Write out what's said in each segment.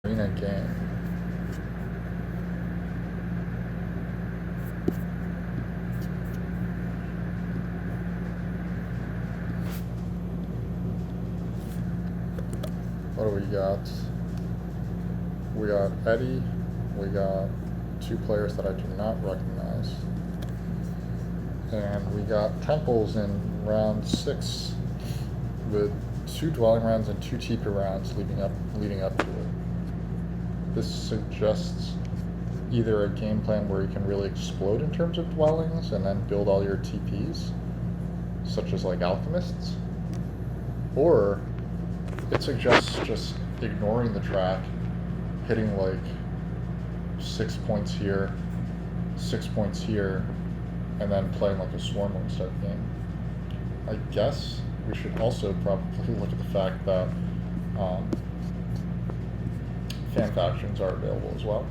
arena game. What do we got? We got Eddie. We got two players that I do not recognize. And we got temples in round 6 with 2 dwelling rounds and 2 TP rounds leading up to it. This suggests either a game plan where you can really explode in terms of dwellings and then build all your TPs, such as like alchemists, or it suggests just ignoring the track, hitting like 6 points here, 6 points here, and then playing like a swarm type game. I guess we should also probably look at the fact that fan factions are available as well.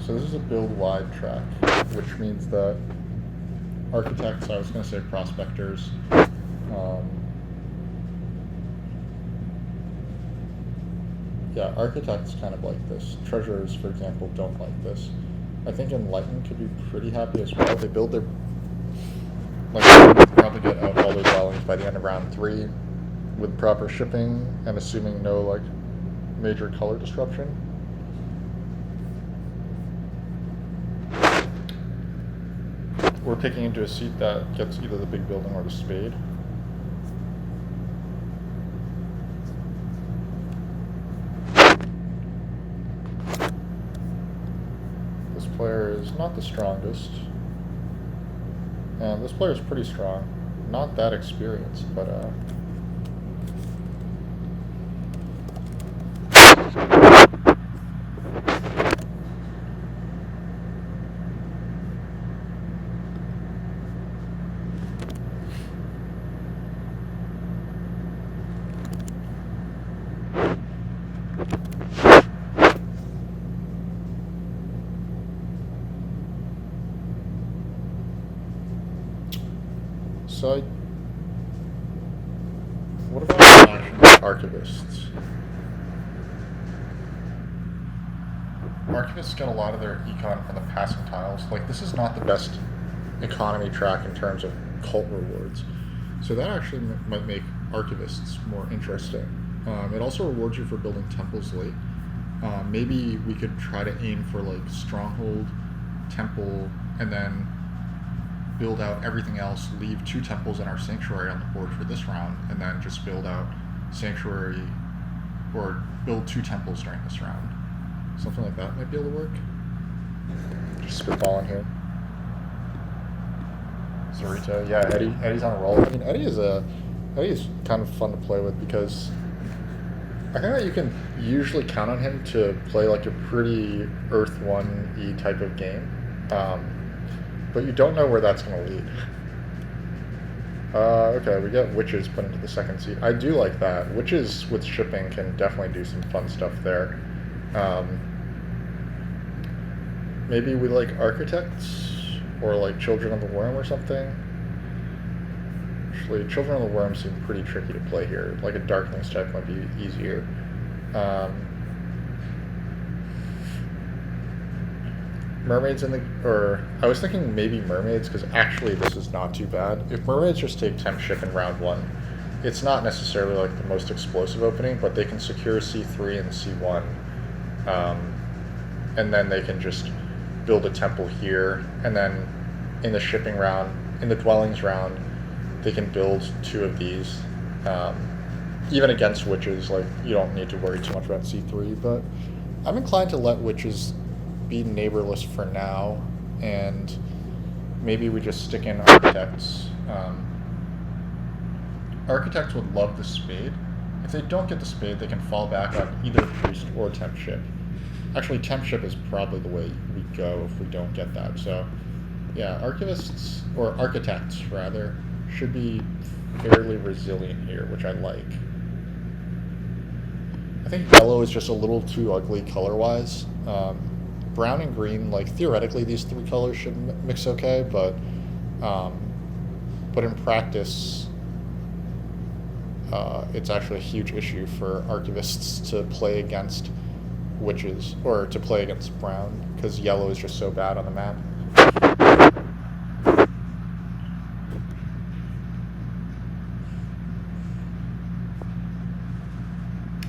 So this is a build-wide track, which means that architects, I was going to say prospectors, yeah, architects kind of like this. Treasurers, for example, don't like this. I think Enlightened could be pretty happy as well. They build their, like, probably get out all their dwellings by the end of round 3 with proper shipping and assuming no, like, major color disruption. We're picking into a seat that gets either the big building or the spade. This player is not the strongest. And this player is pretty strong. Not that experienced, but so what about archivists? Archivists get a lot of their econ from the passing tiles. Like, this is not the best economy track in terms of cult rewards. So that actually might make archivists more interesting. It also rewards you for building temples late. Maybe we could try to aim for like stronghold, temple, and then build out everything else, leave 2 temples in our sanctuary on the board for this round, and then just build out sanctuary, or build 2 temples during this round. Something like that might be able to work. Just spitballing here. Zarito, yeah, Eddie's on a roll. I mean, Eddie is kind of fun to play with because I think that you can usually count on him to play like a pretty Earth 1E type of game. But you don't know where that's going to lead. Okay, we get witches put into the second seat. I do like that. Witches with shipping can definitely do some fun stuff there. Maybe we like architects or like children of the wyrm or something. Actually, children of the wyrm seem pretty tricky to play here. Like a darklings type might be easier. Mermaids I was thinking maybe mermaids, because actually this is not too bad. If mermaids just take temp ship in round 1, it's not necessarily like the most explosive opening, but they can secure C3 and C1, and then they can just build a temple here, and then in the shipping round, in the dwellings round, they can build 2 of these. Even against witches, like, you don't need to worry too much about C3, but I'm inclined to let witches be neighborless for now, and maybe we just stick in architects. Architects would love the spade. If they don't get the spade, they can fall back on either priest or temp ship. Actually, temp ship is probably the way we go if we don't get that. So, yeah, archivists, or architects rather, should be fairly resilient here, which I like. I think yellow is just a little too ugly color-wise. Brown and green, like, theoretically these 3 colors should mix okay, but in practice, it's actually a huge issue for archivists to play against witches, or to play against brown, because yellow is just so bad on the map.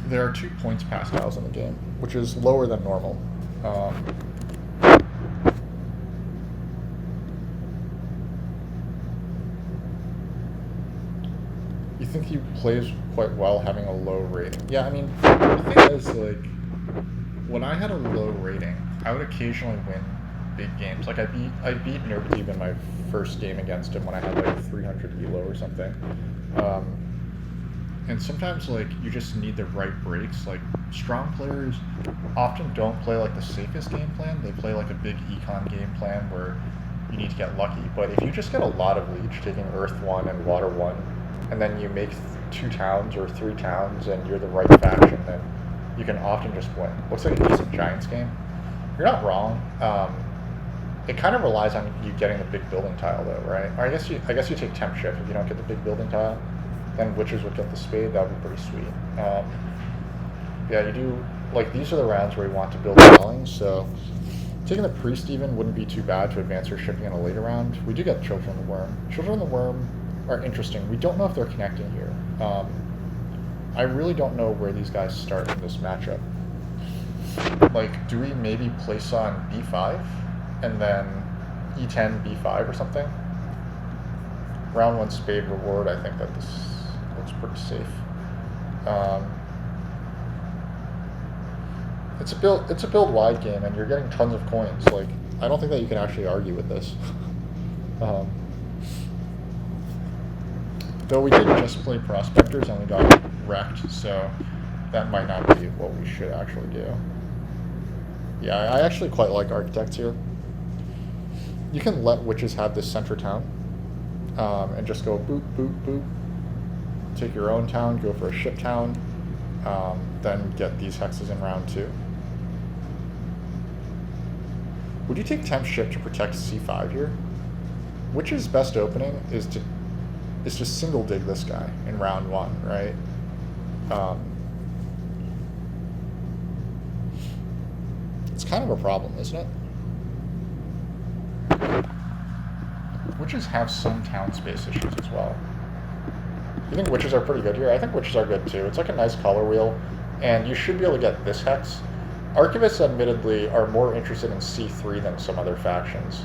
There are 2 points pascals in the game, which is lower than normal. You think he plays quite well having a low rating? Yeah, I mean, the thing is, like, when I had a low rating, I would occasionally win big games. Like, I beat Nurbeteeb in my first game against him when I had like 300 elo or something. And sometimes, like, you just need the right breaks. Like, strong players often don't play like the safest game plan. They play like a big econ game plan where you need to get lucky. But if you just get a lot of leech, taking Earth 1 and Water 1, and then you make 2 towns or 3 towns and you're the right faction, then you can often just win. Looks like a decent Giants game. You're not wrong. It kind of relies on you getting the big building tile, though, right? Or I guess you take temp shift if you don't get the big building tile. Then witches would get the spade. That would be pretty sweet. Yeah, you do, like, these are the rounds where you want to build dwellings, so taking the priest even wouldn't be too bad to advance your shipping in a later round. We do get children of the wyrm. Children of the wyrm are interesting. We don't know if they're connecting here. I really don't know where these guys start in this matchup. Like, do we maybe place on b5 and then e10, b5 or something? Round 1 spade reward, I think that this looks pretty safe. It's a build wide game, and you're getting tons of coins. Like, I don't think that you can actually argue with this. Though we did just play prospectors and we got wrecked, so that might not be what we should actually do. Yeah, I actually quite like architects here. You can let witches have this center town, and just go boop, boop, boop. Take your own town, go for a ship town, then get these hexes in round 2. Would you take temp ship to protect c5 here? Witch's best opening is to just single dig this guy in round 1, right? It's kind of a problem, isn't it? Witches have some town space issues as well. You think witches are pretty good here? I think witches are good too. It's like a nice color wheel, and you should be able to get this hex. Archivists, admittedly, are more interested in c3 than some other factions,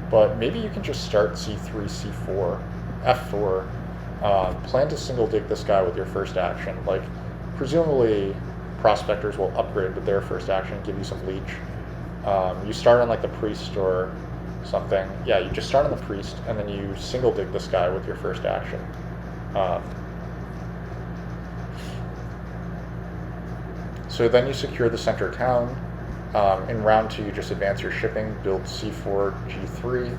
but maybe you can just start c3, c4, f4, plan to single dig this guy with your first action. Like, presumably, prospectors will upgrade with their first action, give you some leech. You start on like the priest or something. Yeah, you just start on the priest, and then you single dig this guy with your first action. So then you secure the center town. In round 2, you just advance your shipping, build c4, g3.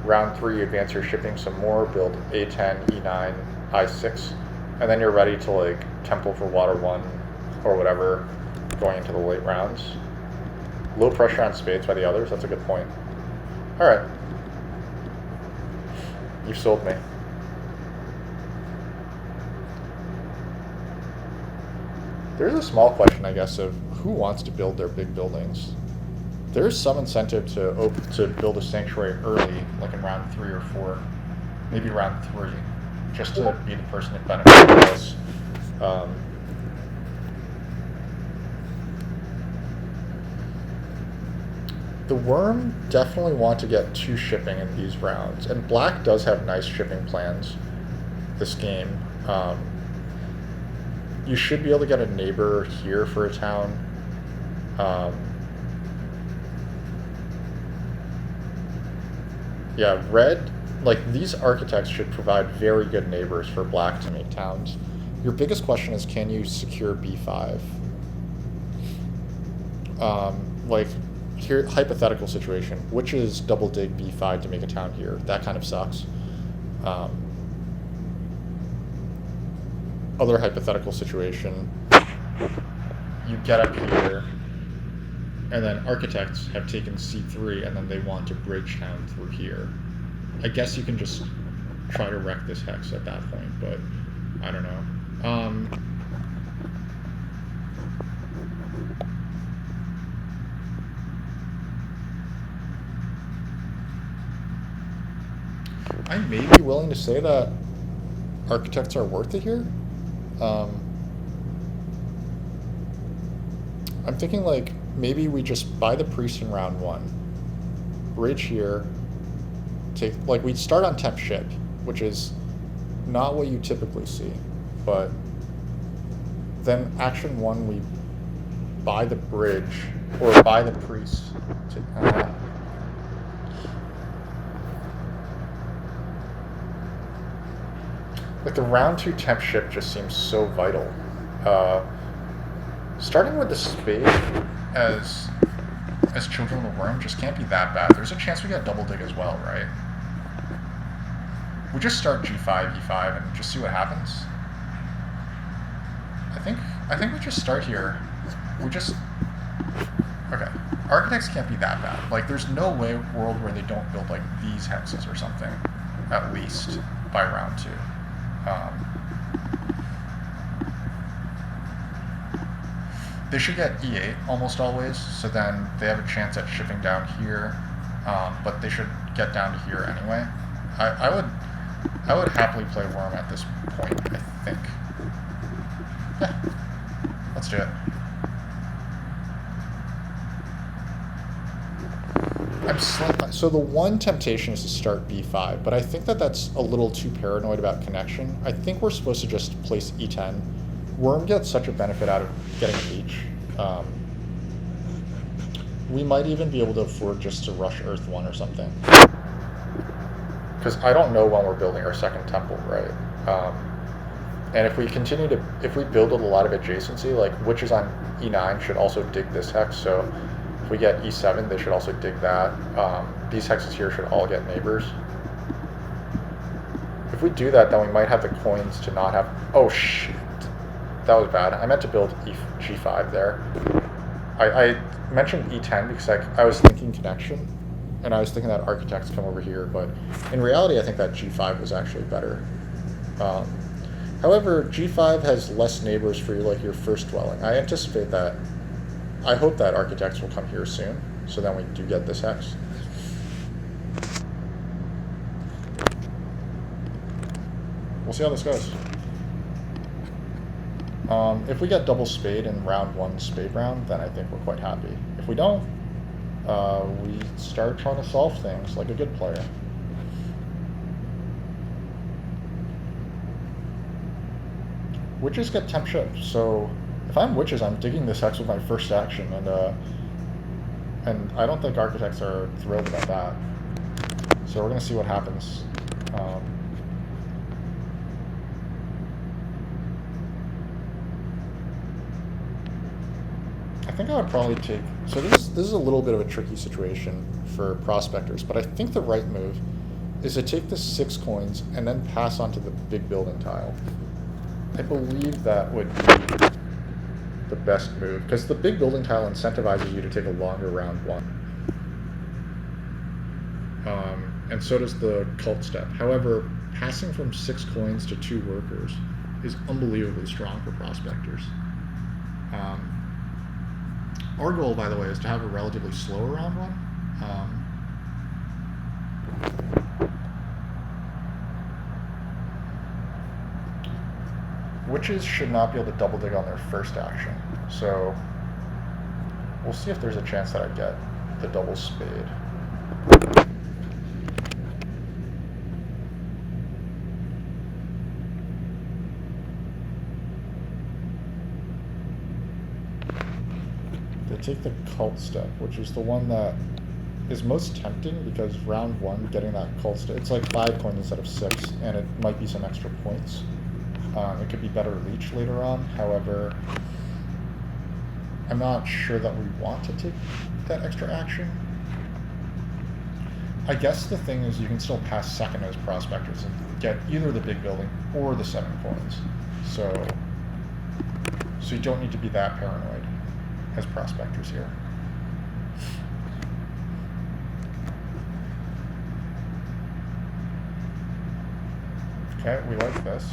Round 3, you advance your shipping some more, build a10, e9, i6, and then you're ready to, like, temple for water 1 or whatever going into the late rounds. Low pressure on spades by the others, that's a good point. Alright. You sold me. There's a small question, I guess, of who wants to build their big buildings. There's some incentive to build a sanctuary early, like in round 3 or 4, maybe round 3, just to be the person that benefits from this. The wyrm definitely want to get 2 shipping in these rounds, and black does have nice shipping plans this game. You should be able to get a neighbor here for a town. Yeah, red, like, these architects should provide very good neighbors for black to make towns. Your biggest question is, can you secure b5? Like, here, hypothetical situation, which is double dig b5 to make a town here. That kind of sucks. Other hypothetical situation, you get up here, and then architects have taken c3, and then they want to bridge town through here. I guess you can just try to wreck this hex at that point, but I don't know. I may be willing to say that architects are worth it here. I'm thinking like maybe we just buy the priest in round 1, bridge here, take like we start on temp ship, which is not what you typically see, but then action 1 we buy the bridge or buy the priest. Like the round 2 temp ship just seems so vital. Starting with the spade as children of the wyrm just can't be that bad. There's a chance we get double dig as well, right? We just start G5, E5, and just see what happens. I think we just start here. Okay. Architects can't be that bad. Like, there's no world where they don't build like these hexes or something, at least by round 2. They should get E8 almost always, so then they have a chance at shipping down here, but they should get down to here anyway. I would happily play wyrm at this point, I think. Yeah, let's do it. So the one temptation is to start B5, but I think that that's a little too paranoid about connection. I think we're supposed to just place E10. Wyrm gets such a benefit out of getting H. We might even be able to afford just to rush Earth 1 or something. Because I don't know when we're building our second temple, right? And if we build with a lot of adjacency, like witches on E9 should also dig this hex, so if we get E7, they should also dig that. These hexes here should all get neighbors. If we do that, then we might have the coins to not have... Oh, shit. That was bad. I meant to build G5 there. I mentioned E10 because I was thinking connection, and I was thinking that architects come over here, but in reality, I think that G5 was actually better. However, G5 has less neighbors for your first dwelling. I anticipate that. I hope that architects will come here soon, so then we do get this hex. We'll see how this goes. If we get double spade in round 1 spade round, then I think we're quite happy. If we don't, we start trying to solve things like a good player. Witches get temp ship, so if I'm witches, I'm digging this hex with my first action, and I don't think architects are thrilled about that. So we're gonna see what happens. I think I would probably take... So this is a little bit of a tricky situation for prospectors, but I think the right move is to take the 6 coins and then pass on to the big building tile. I believe that would be the best move, because the big building tile incentivizes you to take a longer round 1. And so does the cult step. However, passing from 6 coins to 2 workers is unbelievably strong for prospectors. Our goal, by the way, is to have a relatively slow round 1. Witches should not be able to double dig on their first action, so we'll see if there's a chance that I get the double spade. They take the cult step, which is the one that is most tempting because round 1, getting that cult step, it's like 5 coins instead of 6, and it might be some extra points. It could be better leech later on. However, I'm not sure that we want to take that extra action. I guess the thing is you can still pass second as prospectors and get either the big building or the 7 coins. So you don't need to be that paranoid as prospectors here. Okay, we like this.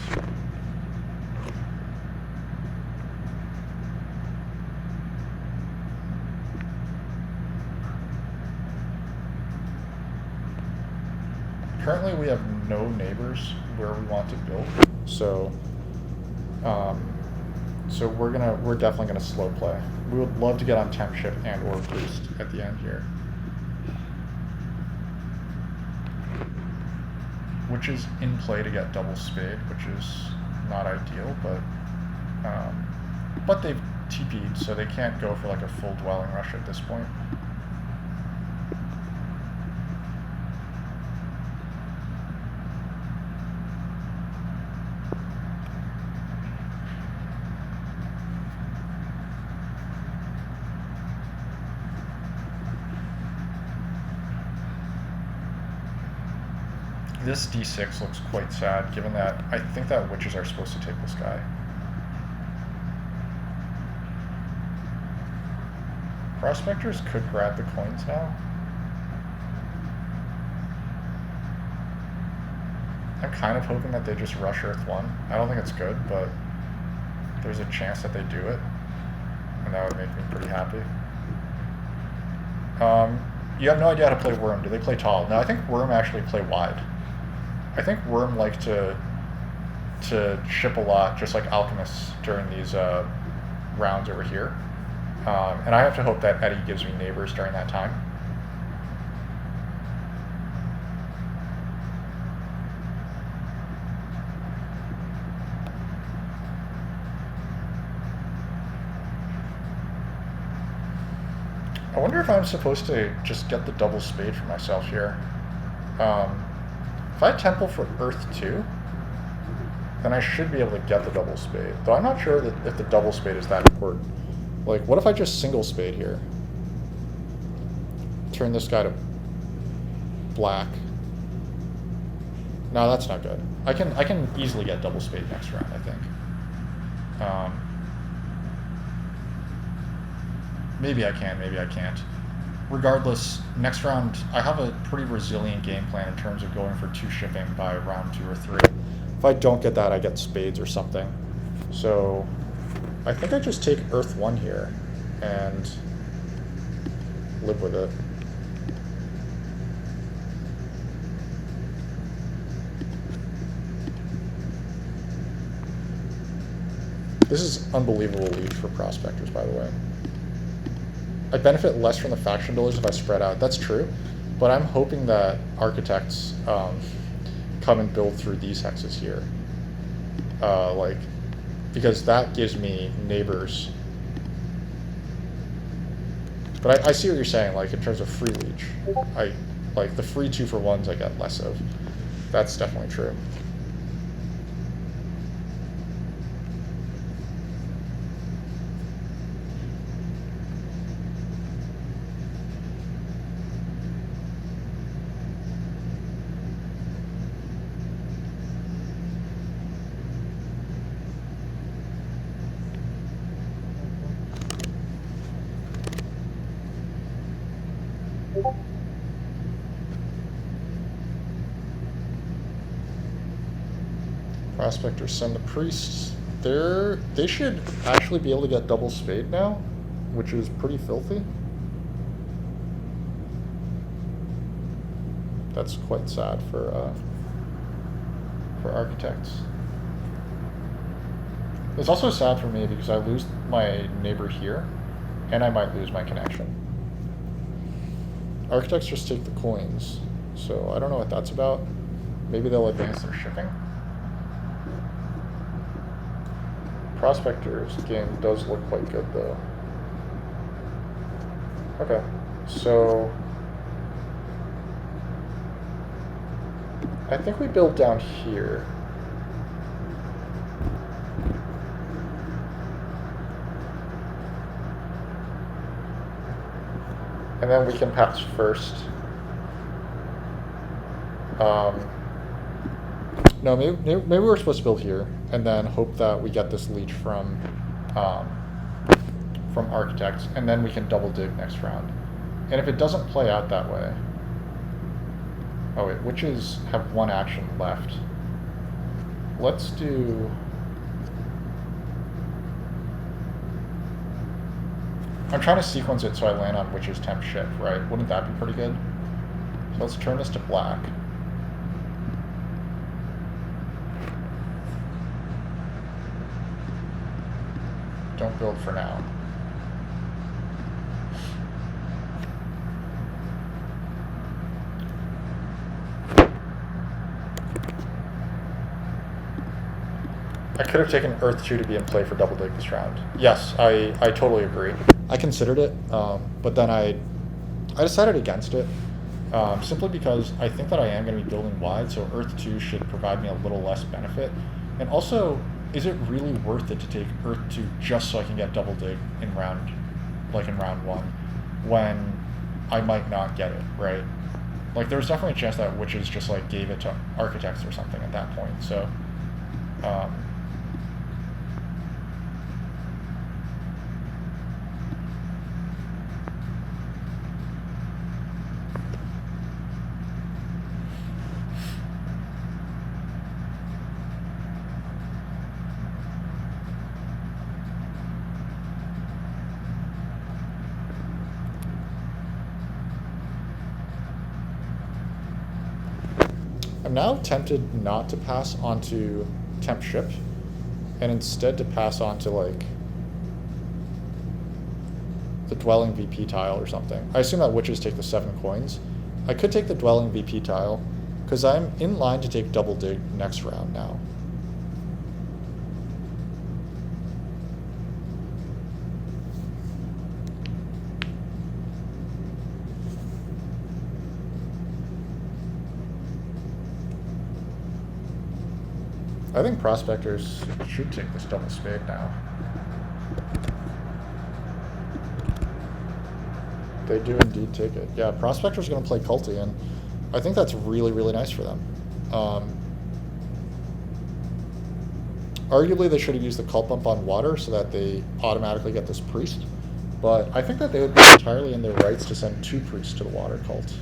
currently we have no neighbors where we want to build, so so we're definitely gonna slow play. We would love to get on temp ship and or priest at the end here, which is in play to get double spade, which is not ideal, but they've TP'd, so they can't go for like a full dwelling rush at this point. This d6 looks quite sad, given that I think that witches are supposed to take this guy. Prospectors could grab the coins now. I'm kind of hoping that they just rush Earth 1. I don't think it's good, but there's a chance that they do it, and that would make me pretty happy. You have no idea how to play Wyrm. Do they play tall? No, I think Wyrm actually play wide. I think Wyrm like to ship a lot, just like alchemists during these rounds over here. And I have to hope that Eddie gives me neighbors during that time. I wonder if I'm supposed to just get the double spade for myself here. If I temple for Earth 2, then I should be able to get the double spade. Though I'm not sure that if the double spade is that important. Like, what if I just single spade here? Turn this guy to black. No, that's not good. I can easily get double spade next round, I think. Maybe I can, maybe I can't. Regardless, next round, I have a pretty resilient game plan in terms of going for 2 shipping by round 2 or 3. If I don't get that, I get spades or something. So I think I just take Earth 1 here and live with it. This is unbelievable lead for prospectors, by the way. I benefit less from the faction builders if I spread out. That's true, but I'm hoping that architects come and build through these hexes here, because that gives me neighbors. But I see what you're saying. Like in terms of free leech, I like the free 2-for-1s I get less of. That's definitely true. Prospectors send the priests. They should actually be able to get double spade now, which is pretty filthy. That's quite sad for architects. It's also sad for me because I lose my neighbor here, and I might lose my connection. Architects just take the coins, so I don't know what that's about. Maybe they'll advance their shipping. Prospectors game does look quite good though. Okay, so I think we build down here. And then we can pass first. No, maybe we're supposed to build here, and then hope that we get this leech from architects, and then we can double dig next round. And if it doesn't play out that way, oh wait, witches have 1 action left. Let's do. I'm trying to sequence it so I land on witches temp ship, right? Wouldn't that be pretty good? So let's turn this to black. don't build for now. I could have taken Earth 2 to be in play for double dig this round. Yes, I totally agree. I considered it, but then I decided against it, simply because I think that I am going to be building wide, so Earth 2 should provide me a little less benefit. And also, is it really worth it to take Earth 2 just so I can get double dig in round 1, when I might not get it, right? Like, there's definitely a chance that Witches just, like, gave it to Architects or something at that point, so... I'm now tempted not to pass onto Temp Ship, and instead to pass onto, like, the Dwelling VP tile or something. I assume that Witches take the 7 coins. I could take the Dwelling VP tile, because I'm in line to take double dig next round now. I think Prospectors should take this double spade now. They do indeed take it. Yeah, Prospector's going to play Culty, and I think that's really, really nice for them. Arguably, they should have used the Cult Bump on Water so that they automatically get this Priest, but I think that they would be entirely in their rights to send 2 Priests to the Water Cult.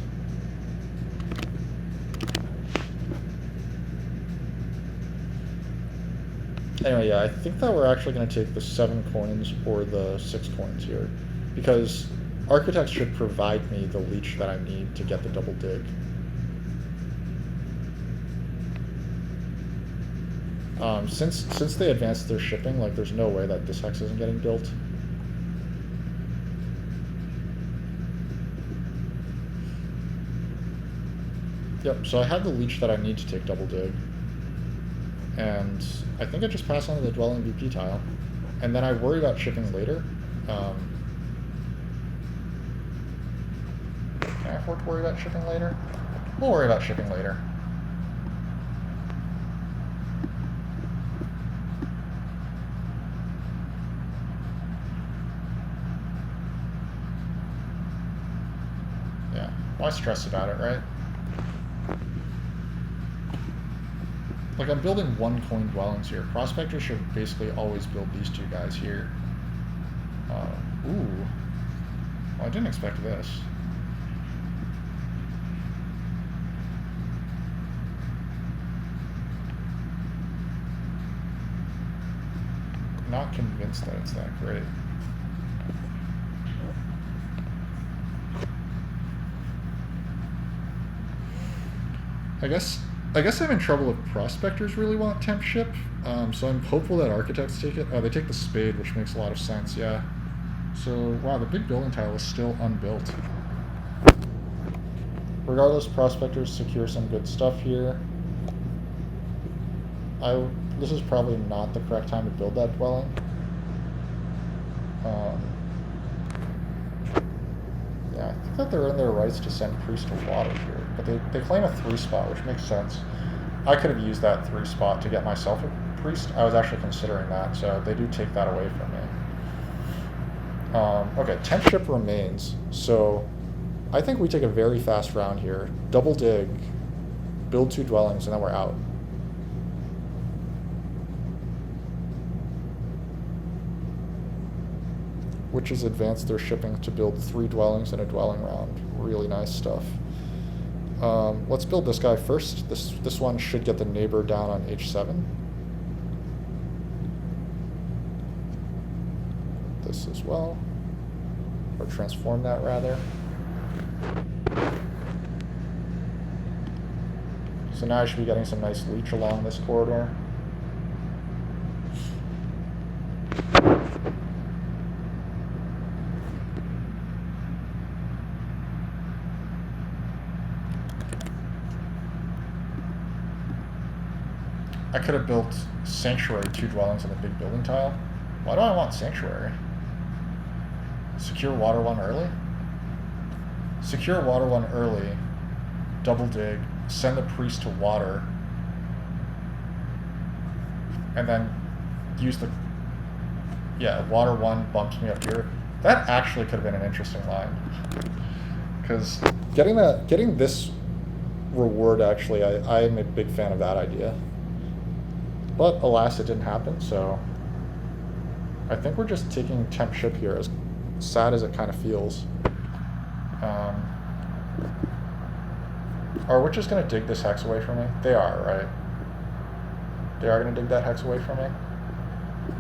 Anyway, yeah, I think that we're actually going to take the 7 coins or the 6 coins here, because Architects should provide me the leech that I need to get the double dig. Since they advanced their shipping, like, there's no way that this hex isn't getting built. Yep, so I have the leech that I need to take double dig. And I think I just pass on to the Dwelling VP tile. And then I worry about shipping later. Can I afford to worry about shipping later? We'll worry about shipping later. Yeah, why stress about it, right? Like, I'm building 1 coin dwellings here. Prospectors should basically always build these 2 guys here. Ooh. Well, I didn't expect this. Not convinced that it's that great. I guess I'm in trouble if Prospectors really want Temp Ship, so I'm hopeful that Architects take it. Oh, they take the Spade, which makes a lot of sense, yeah. So, wow, the big building tile is still unbuilt. Regardless, Prospectors secure some good stuff here. This is probably not the correct time to build that dwelling. Yeah, I think that they're in their rights to send Priest to Water here, but they claim a 3 spot, which makes sense. I could have used that 3 spot to get myself a Priest. I was actually considering that, so they do take that away from me. Okay, Temp Ship remains, so I think we take a very fast round here. Double dig, build 2 dwellings, and then we're out. Witches advanced their shipping to build 3 dwellings and a dwelling round. Really nice stuff. Let's build this guy first. This one should get the neighbor down on H7. This as well. Or transform that, rather. So now I should be getting some nice leech along this corridor. I could have built Sanctuary 2 dwellings on the big building tile. Why do I want Sanctuary? Secure water 1 early? Secure water 1 early, double dig, send the priest to water, and then use the... Yeah, water 1 bumps me up here. That actually could have been an interesting line. Because getting this reward, actually, I'm a big fan of that idea. But alas, it didn't happen, so I think we're just taking temp ship here, as sad as it kind of feels. Are witches going to dig this hex away from me? They are, right? They are going to dig that hex away from me?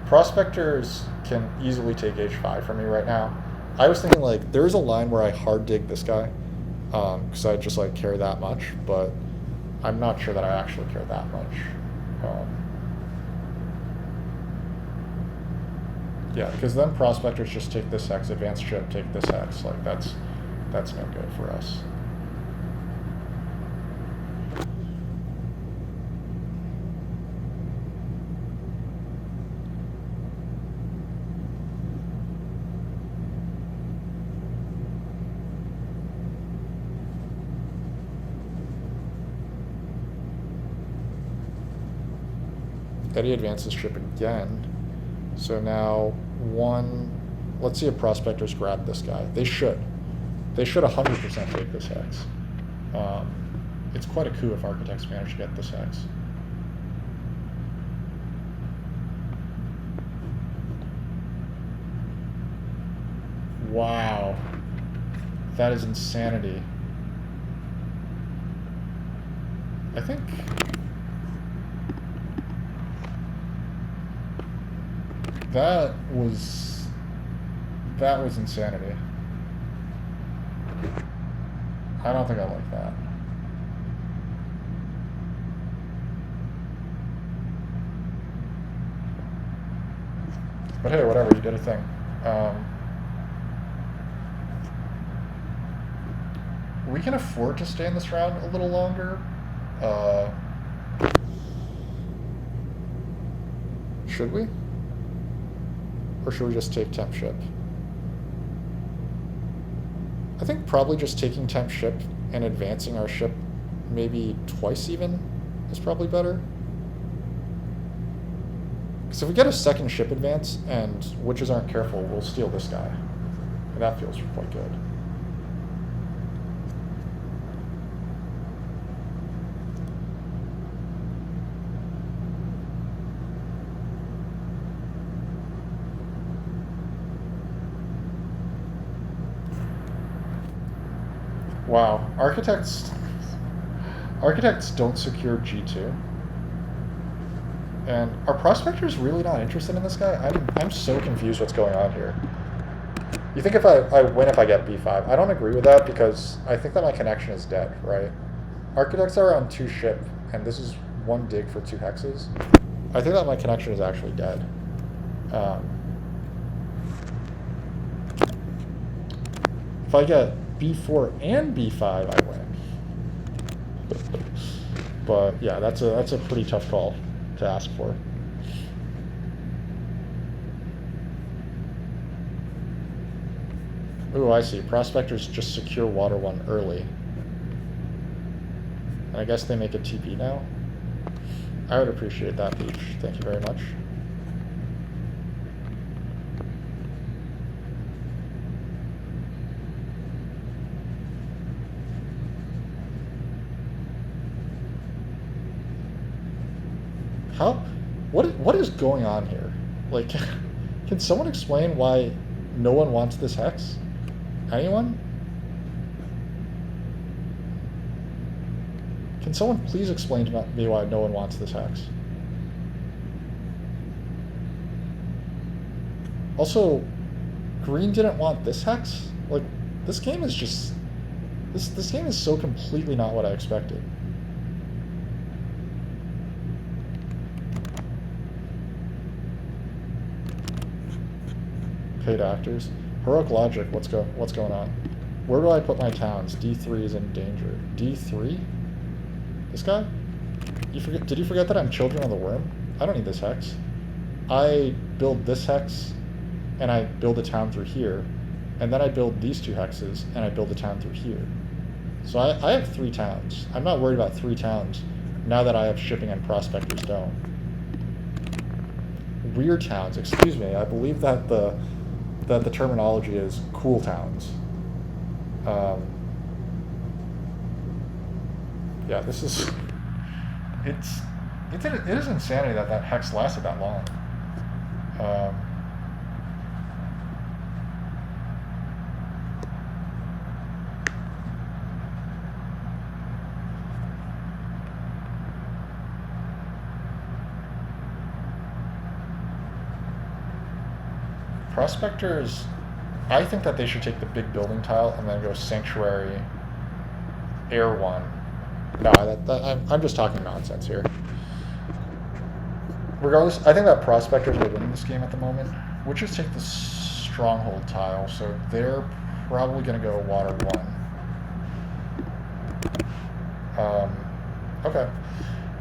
Prospectors can easily take H5 from me right now. I was thinking, like, there's a line where I hard dig this guy, because I just, like, care that much, but I'm not sure that I actually care that much. Yeah, because then prospectors just take this hex, advanced ship, take this hex. Like, that's no good for us. Eddie advances ship again. So now let's see if prospectors grab this guy. They should 100% take this hex. It's quite a coup if architects manage to get this hex. Wow. That is insanity. I think... That was insanity. I don't think I like that. But hey, whatever, you did a thing. We can afford to stay in this round a little longer. Should we? Or should we just take temp ship? I think probably just taking temp ship and advancing our ship maybe twice even is probably better. Because if we get a second ship advance and witches aren't careful, we'll steal this guy. And that feels quite good. Wow, architects don't secure G2. And are prospectors really not interested in this guy? I'm so confused what's going on here. You think if I win if I get B5? I don't agree with that because I think that my connection is dead, right? Architects are on 2 ship, and this is 1 dig for 2 hexes. I think that my connection is actually dead. If I get B4 and B5, I win. But yeah, that's a pretty tough call to ask for. Ooh, I see. Prospectors just secure water 1 early. And I guess they make a TP now. I would appreciate that, Peach. Thank you very much. What is going on here? Like, can someone explain why no one wants this hex? Anyone? Can someone please explain to me why no one wants this hex? Also, green didn't want this hex? Like, this game is just... This game is so completely not what I expected. Paid actors. Heroic logic, what's going on? Where do I put my towns? D3 is in danger. D3? This guy? Did you forget that I'm Children of the Wyrm? I don't need this hex. I build this hex, and I build a town through here, and then I build these 2 hexes, and I build a town through here. So I have 3 towns. I'm not worried about 3 towns now that I have shipping and prospectors dome. Weird towns, excuse me. I believe that the terminology is cool towns. Yeah, this is it is insanity that hex lasted that long. Prospectors, I think that they should take the big building tile and then go sanctuary, air 1. No, I'm just talking nonsense here. Regardless, I think that prospectors are winning this game at the moment. Witches take the stronghold tile, so they're probably going to go water 1. Okay.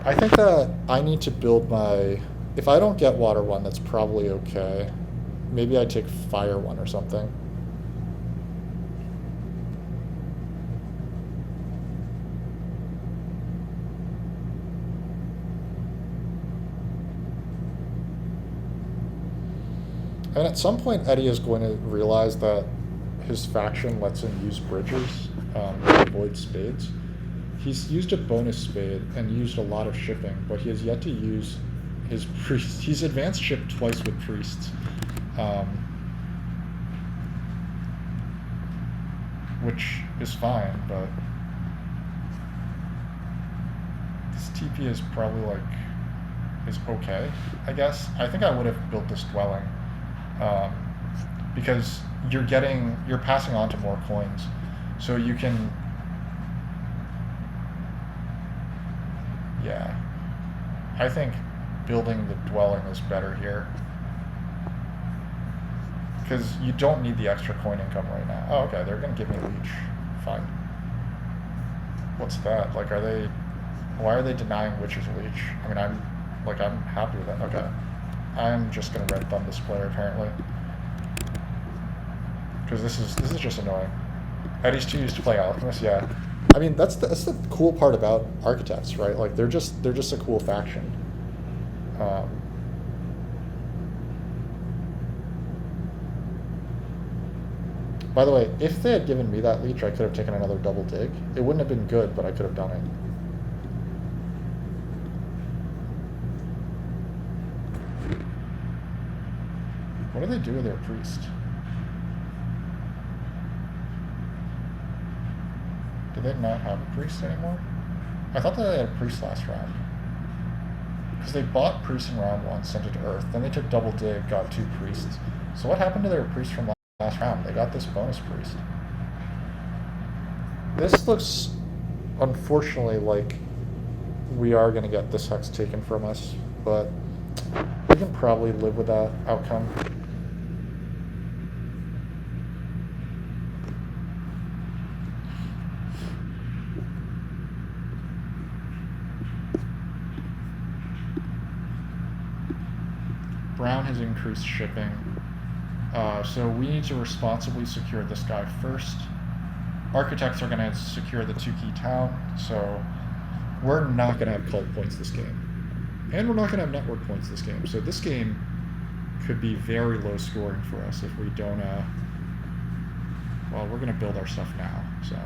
I think that I need to build my... If I don't get water 1, that's probably okay. Maybe I take fire 1 or something. And at some point, Eddie is going to realize that his faction lets him use bridges to avoid spades. He's used a bonus spade and used a lot of shipping, but he has yet to use his priest. He's advanced shipped twice with priests, which is fine, but this TP is probably is okay, I guess. I think I would have built this dwelling. Because you're passing on to more coins, so you can, yeah, I think building the dwelling is better here, because you don't need the extra coin income right now. Oh, okay, they're gonna give me leech, fine. What's that? Why are they denying witches leech? I mean, I'm happy with that. Okay. I'm just gonna red thumb this player apparently, because this is just annoying. Eddie's too used to play alchemist. Yeah, I mean that's the cool part about architects, right? Like they're just a cool faction. By the way, if they had given me that leech, I could have taken another double dig. It wouldn't have been good, but I could have done it. What do they do with their priest? Do they not have a priest anymore? I thought that they had a priest last round. Because they bought priest in round 1, sent it to Earth, then they took double dig, got 2 priests. So what happened to their priest from last round? They got this bonus priest. This looks, unfortunately, like we are going to get this hex taken from us, but we can probably live with that outcome. Brown has increased shipping, so we need to responsibly secure this guy first. Architects are going to secure the 2 key town, so we're not going to have cult points this game. And we're not going to have network points this game, so this game could be very low scoring for us if we don't, well, we're going to build our stuff now, so.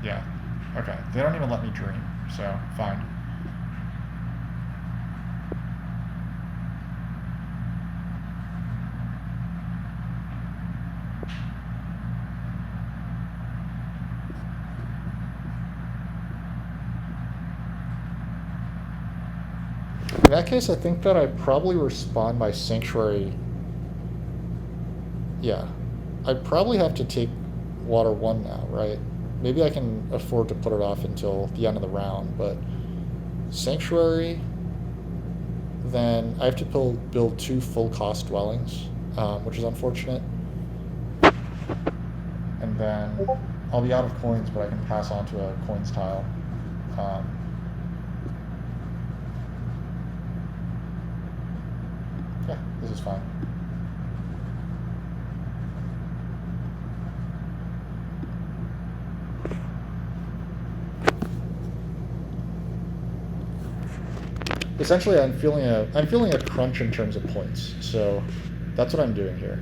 Yeah, okay. They don't even let me dream, so fine. In that case, I think that I probably respond by sanctuary. Yeah, I probably have to take water 1 now, right? Maybe I can afford to put it off until the end of the round, but sanctuary, then I have to build 2 full cost dwellings, which is unfortunate. And then I'll be out of coins, but I can pass on to a coins tile. Yeah, this is fine. Essentially, I'm feeling a crunch in terms of points, so that's what I'm doing here.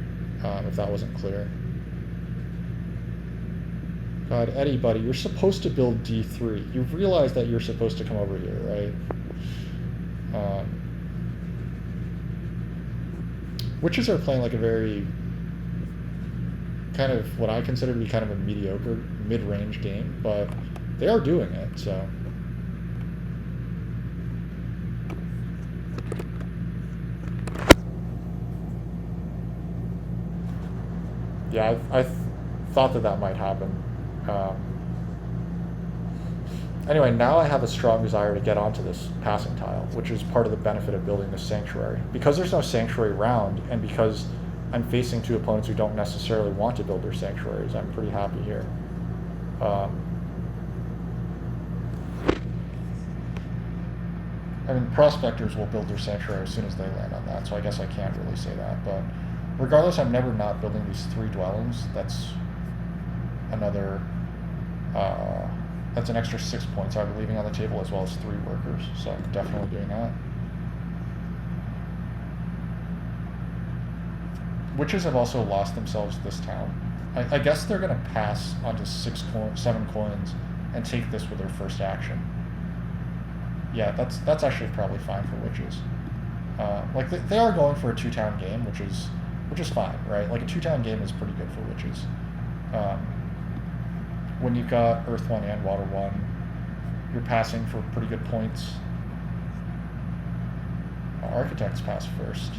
If that wasn't clear. God, Eddie, buddy, you're supposed to build D3. You've realized that you're supposed to come over here, right? Witches are playing like a very kind of what I consider to be kind of a mediocre mid-range game, but they are doing it, so. Yeah, I thought that might happen. Anyway, now I have a strong desire to get onto this passing tile, which is part of the benefit of building this sanctuary. Because there's no sanctuary round, and because I'm facing 2 opponents who don't necessarily want to build their sanctuaries, I'm pretty happy here. I mean, prospectors will build their sanctuary as soon as they land on that, so I guess I can't really say that. But regardless, I'm never not building these 3 dwellings. That's another... that's an extra 6 points I'll be leaving on the table, as well as 3 workers, so I'm definitely doing that. Witches have also lost themselves this town. I guess they're going to pass onto 7 coins and take this with their first action. Yeah, that's actually probably fine for witches. Like they are going for a 2-town game, which is fine, right? Like a 2-town game is pretty good for witches. When you've got Earth 1 and Water 1, you're passing for pretty good points. Architects pass first.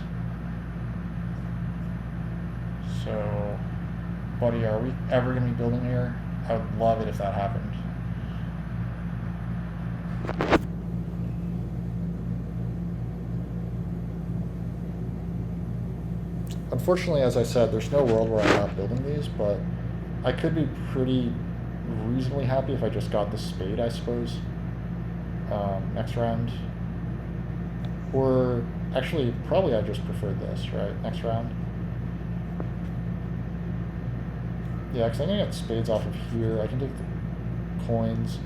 So, buddy, are we ever going to be building here? I would love it if that happened. Unfortunately, as I said, there's no world where I'm not building these, but I could be pretty reasonably happy if I just got the spade, I suppose, next round. Or, actually, probably I just preferred this, right, next round. Yeah, because I'm going to get spades off of here. I can take the coins.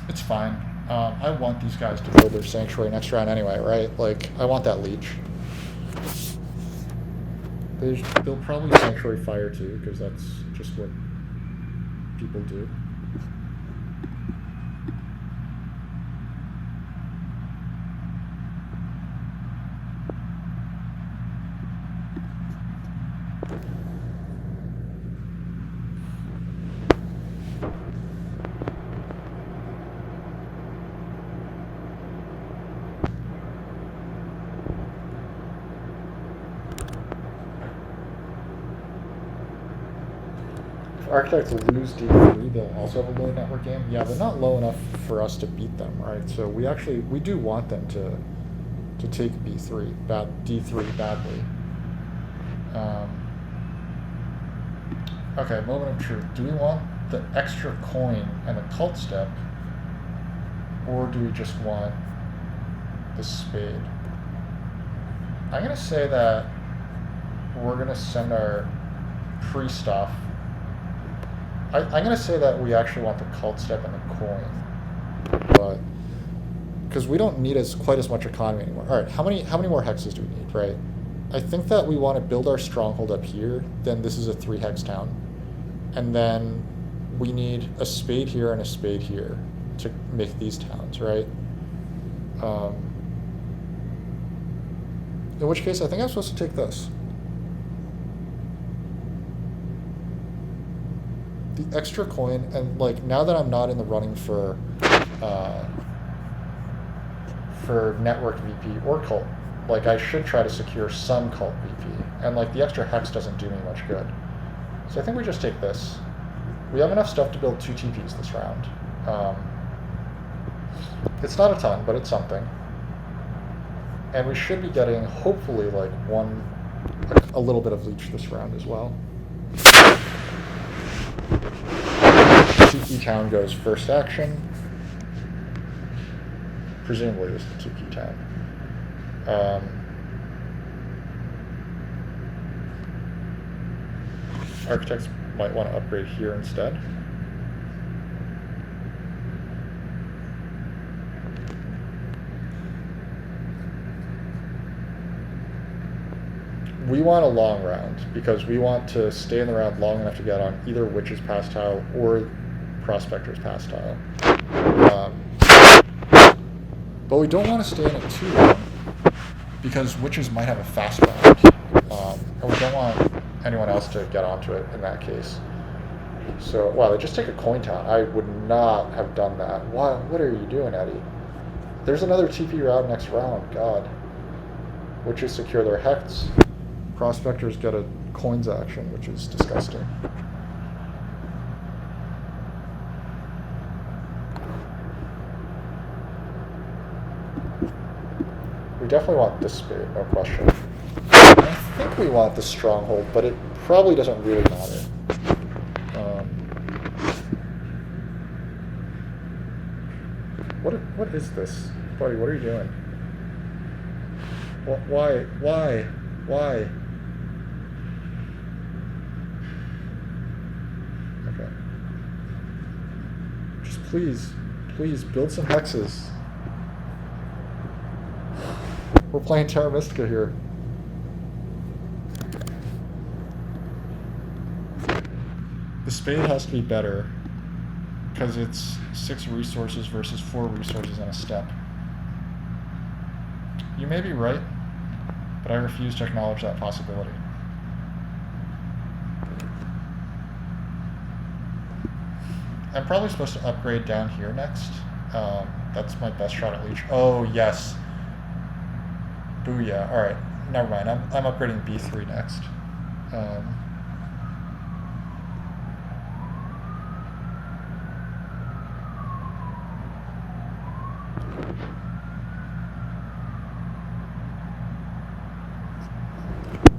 It's fine. I want these guys to build their sanctuary next round anyway, right? Like, I want that leech. They'll probably sanctuary fire too, because that's just what people do. Architects lose D3, they'll also have a low network game. Yeah, they're not low enough for us to beat them, right? So we do want them to take D3 badly. Okay, moment of truth. Do we want the extra coin and the cult step, or do we just want the spade? I'm gonna say that we're gonna send our priest off. I'm going to say that we actually want the cult step and the coin, but because we don't need quite as much economy anymore. All right, how many more hexes do we need, right? I think that we want to build our stronghold up here. Then this is a 3-hex town, and then we need a spade here and a spade here to make these towns, right? In which case, I think I'm supposed to take this. The extra coin, and like now that I'm not in the running for network VP or cult, like I should try to secure some cult VP, and like the extra hex doesn't do me much good. So I think we just take this. We have enough stuff to build 2 TPs this round. It's not a ton, but it's something. And we should be getting, hopefully, like a little bit of leech this round as well. TP town goes first action. Presumably this is the TP town. Architects might want to upgrade here instead. We want a long round because we want to stay in the round long enough to get on either Witch's pass tile or Prospector's pass tile. But we don't want to stay in it too long because Witches might have a fast round. And we don't want anyone else to get onto it in that case. So, wow, they just take a coin town. I would not have done that. What are you doing, Eddie? There's another TP round next round. God. Witches secure their hex. Prospectors get a coins action, which is disgusting. We definitely want this spade, no question. I think we want the stronghold, but it probably doesn't really matter. What is this? Buddy, what are you doing? Why? Okay. Just please build some hexes. We're playing Terra Mystica here. The spade has to be better because it's 6 resources versus 4 resources in a step. You may be right, but I refuse to acknowledge that possibility. I'm probably supposed to upgrade down here next. That's my best shot at leech. Oh, yes. Booyah. Alright, never mind. I'm upgrading B3 next.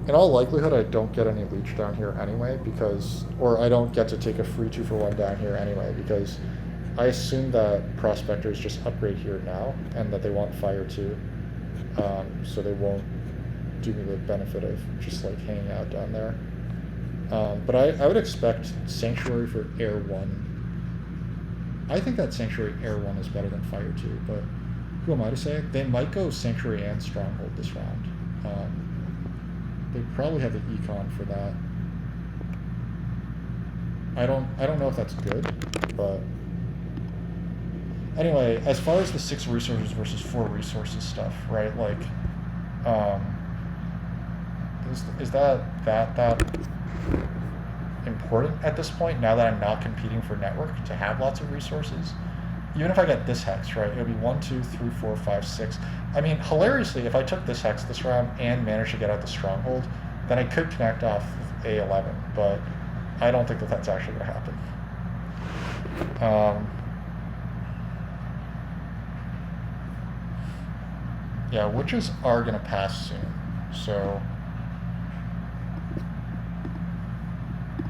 In all likelihood, I don't get any leech down here anyway, or I don't get to take a free 2-for-1 down here anyway, because I assume that prospectors just upgrade here now, and that they want fire too, so they won't do me the benefit of just like hanging out down there. But I would expect Sanctuary for Air 1. I think that Sanctuary Air 1 is better than Fire 2, but who am I to say? They might go Sanctuary and Stronghold this round. They probably have the econ for that. I don't know if that's good, but anyway, as far as the 6 resources versus 4 resources stuff, right? Like, is that important at this point? Now that I'm not competing for network to have lots of resources, even if I get this hex, right? It would be 1, 2, 3, 4, 5, 6. I mean, hilariously, if I took this hex this round and managed to get out the stronghold, then I could connect off with A11, but I don't think that that's actually going to happen. Yeah, witches are going to pass soon, so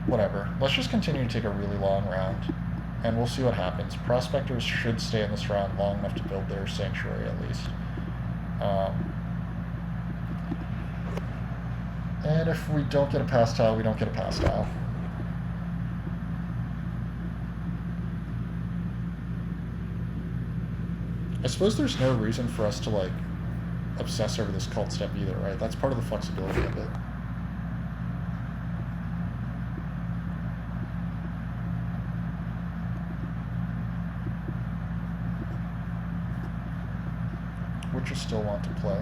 whatever. Let's just continue to take a really long round, and we'll see what happens. Prospectors should stay in this round long enough to build their sanctuary at least. And if we don't get a pass tile, we don't get a pass tile. I suppose there's no reason for us to like obsess over this cult step either, right? That's part of the flexibility of it. which I still want to play.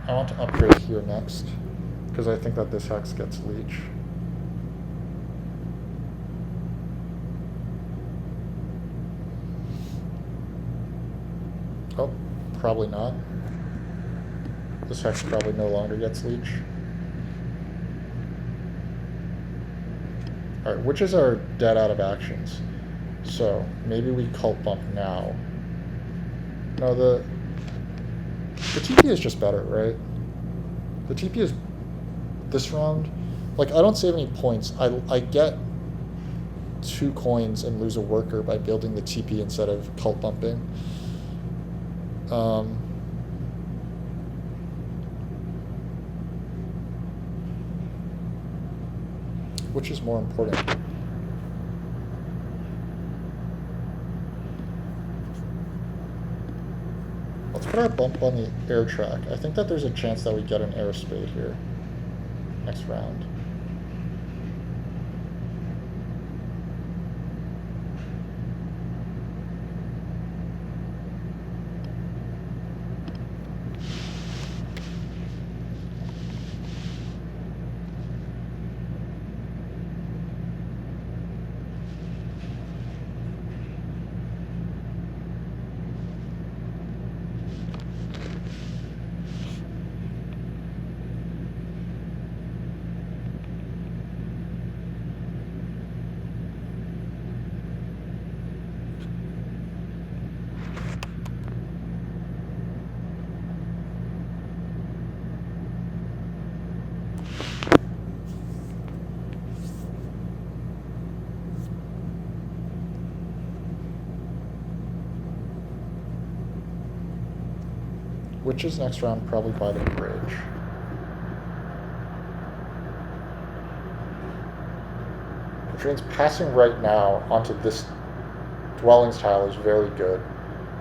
I want to upgrade here next, because I think that this hex gets leech. Oh, probably not. This hex probably no longer gets leech. Alright, which is our dead out of actions? So, maybe we cult bump now. No, the TP is just better, right? The TP is this round. Like, I don't save any points. I get 2 coins and lose a worker by building the TP instead of cult bumping. Which is more important? Let's put our bump on the air track. I think that there's a chance that we get an air spade here next round. Which is next round, probably by the bridge. Which means passing right now onto this dwellings tile is very good,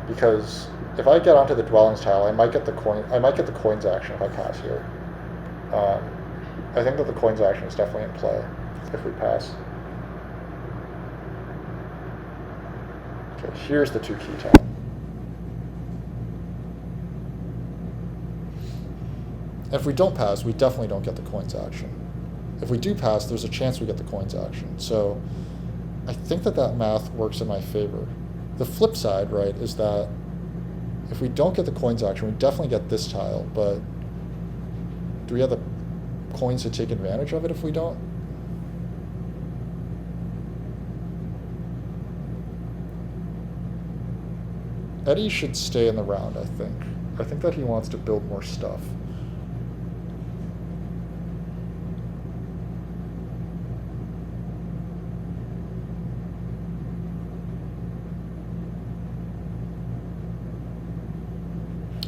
because if I get onto the dwellings tile, I might get the coins action if I pass here. I think that the coins action is definitely in play if we pass. Okay, here's the 2 key tile. If we don't pass, we definitely don't get the coins action. If we do pass, there's a chance we get the coins action. So I think that that math works in my favor. The flip side, right, is that if we don't get the coins action, we definitely get this tile, but do we have the coins to take advantage of it if we don't? Eddie should stay in the round, I think. I think that he wants to build more stuff.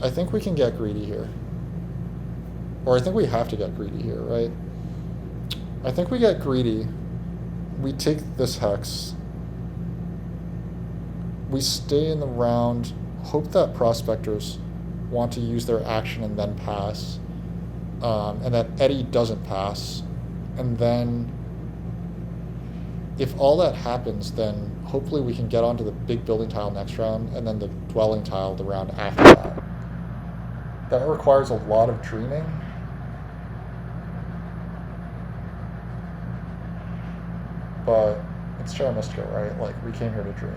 I think we can get greedy here. Or I think we have to get greedy here, right? I think we get greedy. We take this hex. We stay in the round, hope that prospectors want to use their action and then pass. And that Eddie doesn't pass. And then if all that happens, then hopefully we can get onto the big building tile next round and then the dwelling tile the round after that. That requires a lot of dreaming. But it's terra mystica, right? Like, we came here to dream.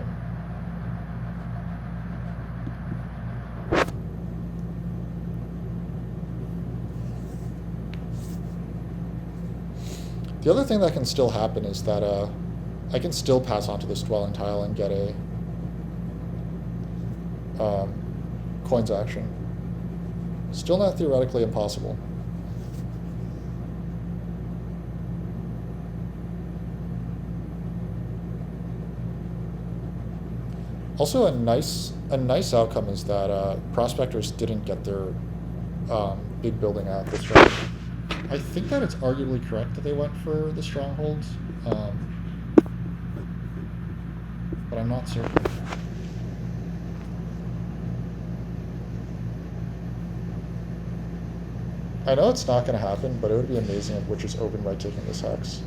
The other thing that can still happen is that I can still pass onto this dwelling tile and get a coins action. Still not theoretically impossible. Also, a nice outcome is that prospectors didn't get their big building out this round. I think that it's arguably correct that they went for the strongholds, but I'm not certain. I know it's not going to happen, but it would be amazing if Witch is open by taking this hex.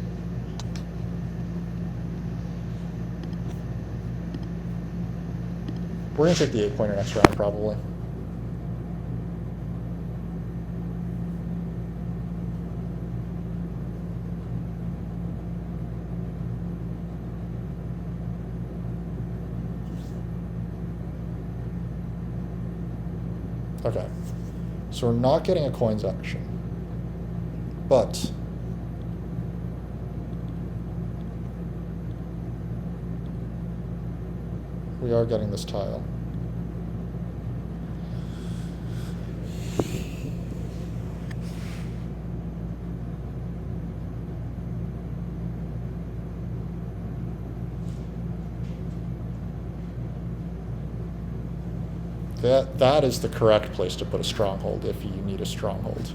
We're going to take the 8-pointer next round, probably. Okay. So we're not getting a coins action. But we are getting this tile. That is the correct place to put a stronghold if you need a stronghold.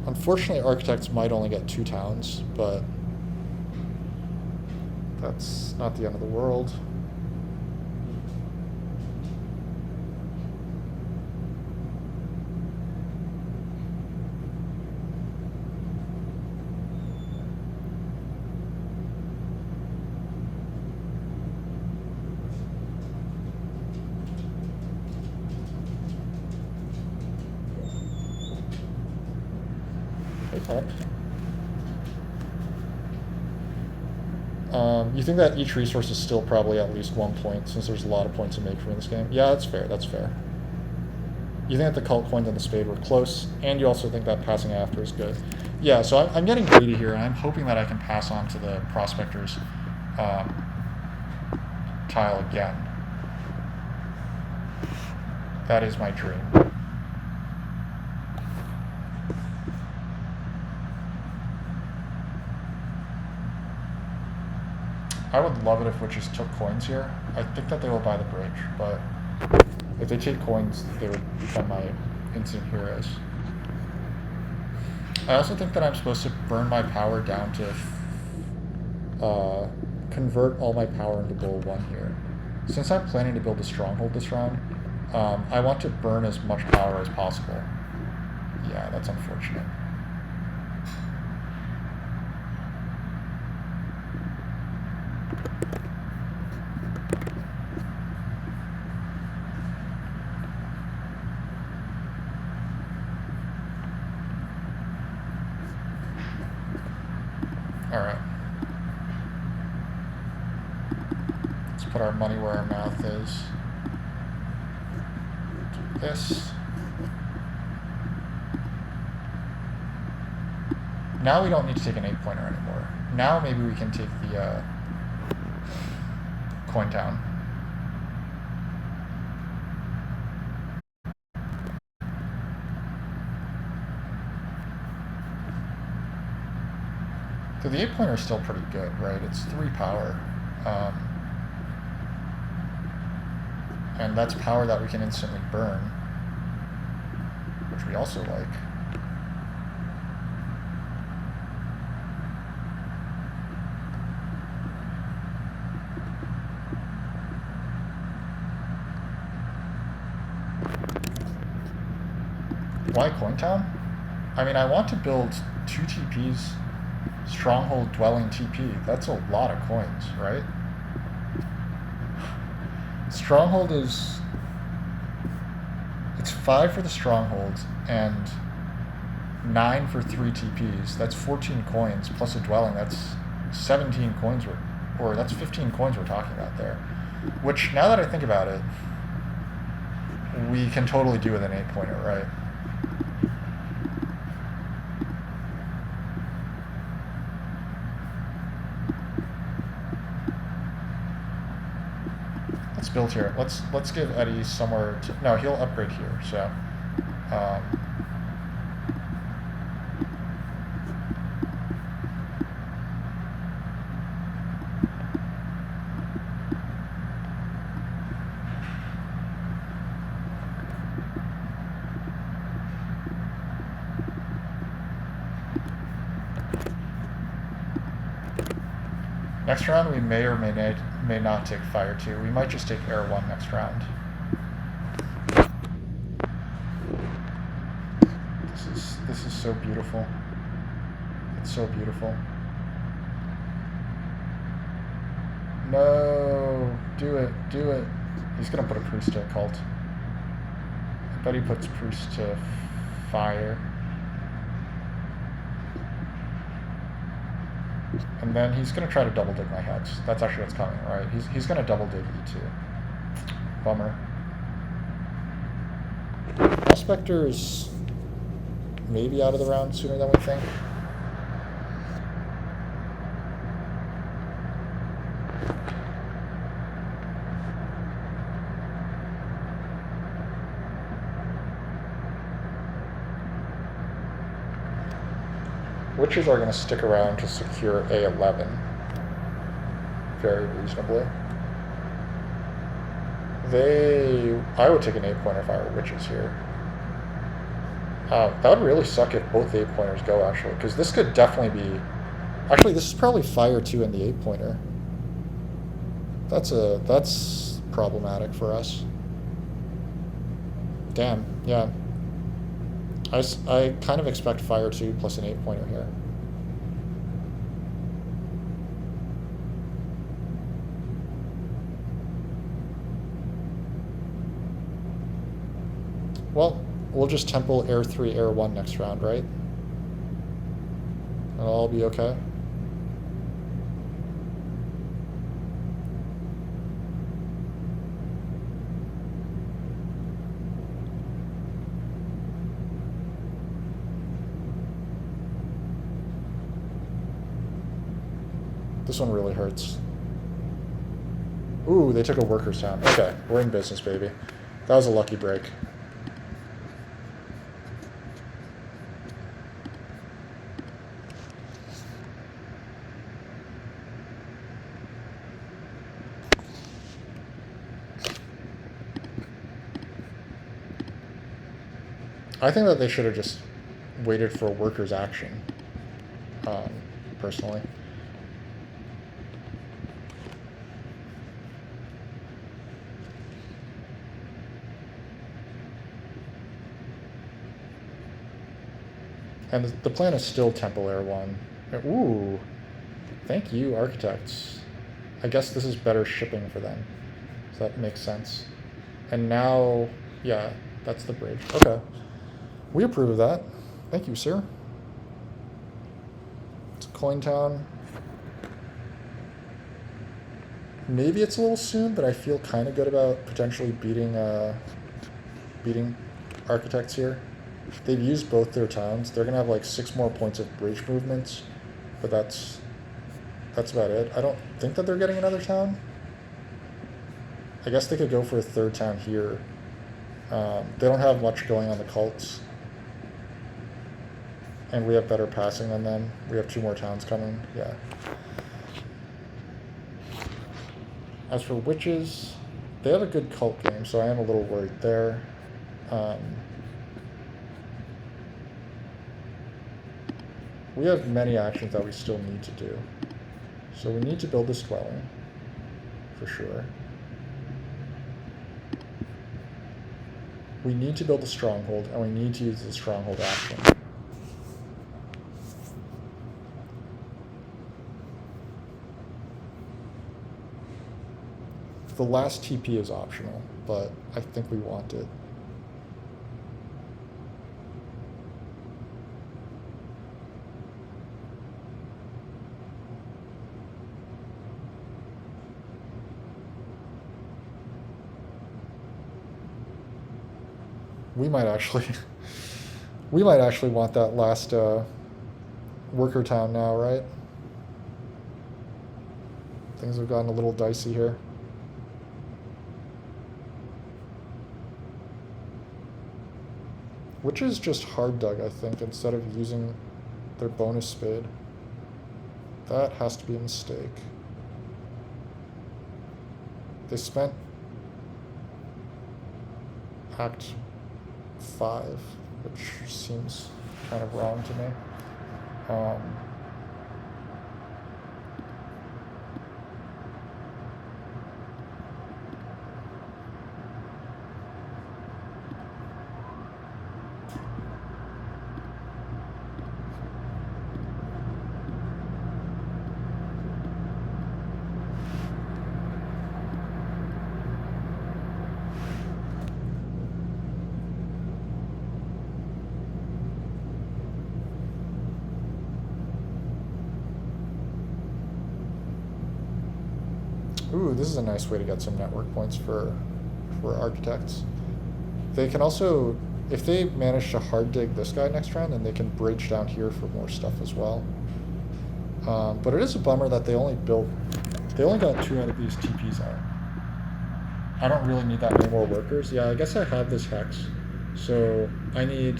Unfortunately, architects might only get 2 towns, but that's not the end of the world. You think that each resource is still probably at least 1 point, since there's a lot of points to make for in this game? Yeah, that's fair, that's fair. You think that the cult coins and the spade were close, and you also think that passing after is good. Yeah, so I'm getting greedy here, and I'm hoping that I can pass on to the prospectors tile again. That is my dream. I would love it if witches took coins here. I think that they will buy the bridge, but if they take coins, they would become my instant heroes. I also think that I'm supposed to burn my power down to convert all my power into goal 1 here. Since I'm planning to build a stronghold this round, I want to burn as much power as possible. Yeah, that's unfortunate. Alright. Let's put our money where our mouth is. Do this. Now we don't need to take an 8-pointer anymore. Now maybe we can take the coin town. So the 8-pointer is still pretty good, right? It's 3 power. And that's power that we can instantly burn, which we also like. Why Coin Town? I mean, I want to build 2 TPs, Stronghold, Dwelling, TP. That's a lot of coins, right? Stronghold is... It's 5 for the Stronghold and 9 for 3 TPs. That's 14 coins plus a Dwelling. That's 17 coins, or that's 15 coins we're talking about there. Which, now that I think about it, we can totally do with an 8-pointer, right? Let's build here. Let's give Eddie somewhere to... No, he'll upgrade here, so... Next round, we may or may not take Fire 2. We might just take Air 1 next round. so beautiful. It's so beautiful. No, do it, do it. He's gonna put a priest to a cult. I bet he puts priest to fire. And then he's gonna try to double dig my hex. That's actually what's coming, right? He's gonna double dig E2. Bummer. Prospectors maybe out of the round sooner than we think. Witches are going to stick around to secure A11 very reasonably. I would take an 8-pointer if I were Witches here. That would really suck if both 8-pointers go, actually, because this could definitely be... Actually, this is probably Fire 2 and the 8-pointer. That's problematic for us. Damn, yeah. I kind of expect Fire 2 plus an 8-pointer here. Well, we'll just temple Air 3, Air 1 next round, right? It'll all be okay. This one really hurts. Ooh, they took a workers town. Okay, we're in business, baby. That was a lucky break. I think that they should have just waited for a workers action, personally. And the plan is still Temple Air 1. Ooh, thank you, architects. I guess this is better shipping for them, so that makes sense. And now, yeah, that's the bridge. Okay, we approve of that. Thank you, sir. It's Coin Town. Maybe it's a little soon, but I feel kind of good about potentially beating architects here. They've used both their towns. They're gonna have like 6 more points of bridge movements, but that's about it. I don't think that they're getting another town. I guess they could go for a 3rd town here. They don't have much going on the cults, and we have better passing than them. We have 2 more towns coming. Yeah. As for witches, they have a good cult game, so I am a little worried there. We have many actions that we still need to do. So we need to build this dwelling, for sure. We need to build a stronghold, and we need to use the stronghold action. The last TP is optional, but I think we want it. We might actually want that last worker town now, right? Things have gotten a little dicey here. Which is just hard dug, I think, instead of using their bonus spade. That has to be a mistake. They spent Act 5, which seems kind of wrong to me. Ooh, this is a nice way to get some network points for architects. They can also, if they manage to hard dig this guy next round, then they can bridge down here for more stuff as well. But it is a bummer that they only got 2 out of these TPs out. I don't really need that many more workers. Yeah, I guess I have this hex. So I need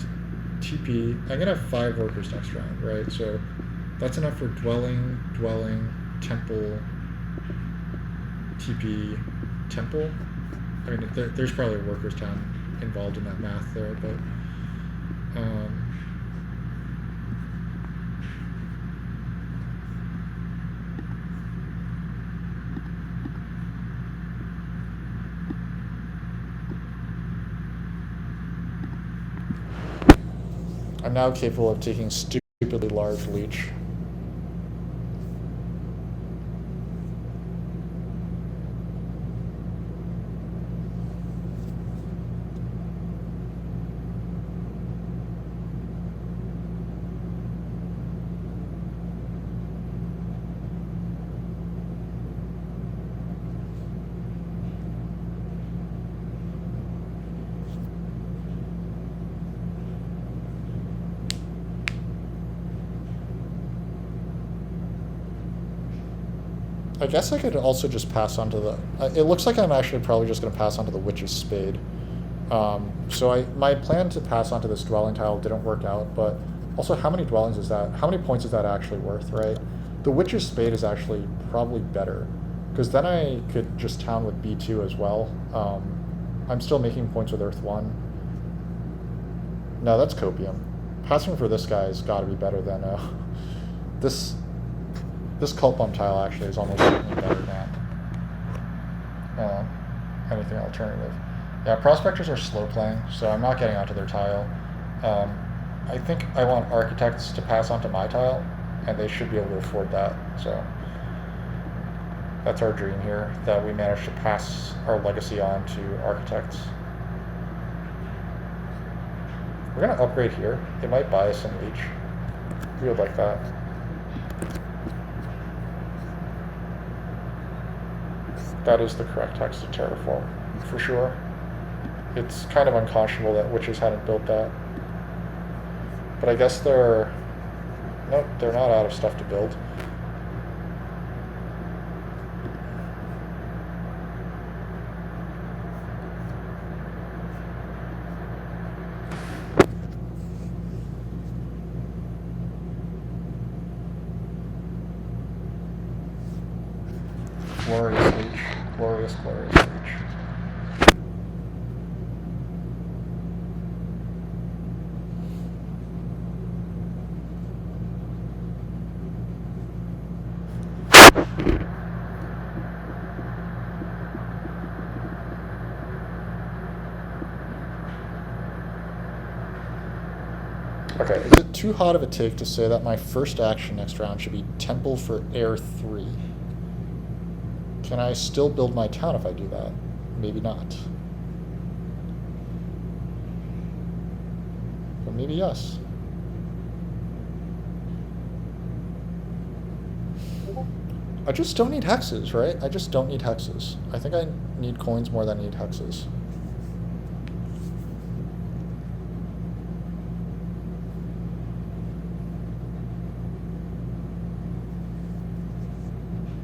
TP. I'm gonna have 5 workers next round, right? So that's enough for dwelling, temple, TP, temple. I mean, there's probably a workers town involved in that math there, but I'm now capable of taking stupidly large leech. I guess I could also just pass on to the... it looks like I'm actually probably just going to pass on to the Witch's Spade. So my plan to pass on to this dwelling tile didn't work out, but also how many dwellings is that? How many points is that actually worth, right? The Witch's Spade is actually probably better, because then I could just town with B2 as well. I'm still making points with Earth 1. No, that's Copium. Passing for this guy's got to be better than... This Cult Bomb tile actually is almost certainly better than anything alternative. Yeah, Prospectors are slow playing, so I'm not getting onto their tile. I think I want Architects to pass onto my tile, and they should be able to afford that. So that's our dream here, that we manage to pass our legacy on to Architects. We're going to upgrade here. It might buy us some leech. We would like that. That is the correct hex to terraform, for sure. It's kind of unconscionable that witches hadn't built that. But I guess nope, they're not out of stuff to build. Glorious leech. Glorious, glorious leech. Okay, is it too hot of a take to say that my first action next round should be Temple for Air 3? Can I still build my town if I do that? Maybe not. But maybe yes. I just don't need hexes, right? I just don't need hexes. I think I need coins more than I need hexes.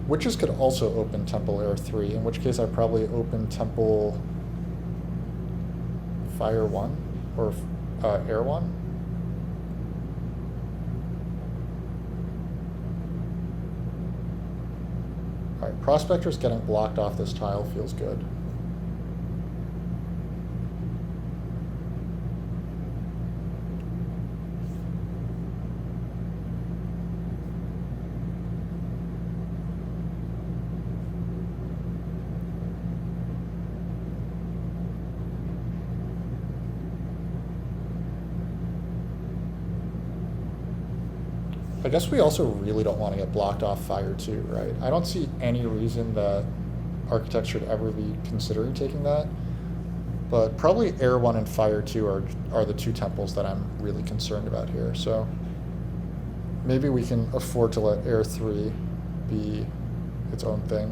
Witches could also open Temple Air 3, in which case I probably open Temple Fire 1 or Air 1. Alright, Prospectors getting blocked off this tile feels good. I guess we also really don't want to get blocked off Fire 2, right? I don't see any reason that Architects should ever be considering taking that. But probably Air 1 and Fire 2 are the 2 temples that I'm really concerned about here. So maybe we can afford to let Air 3 be its own thing.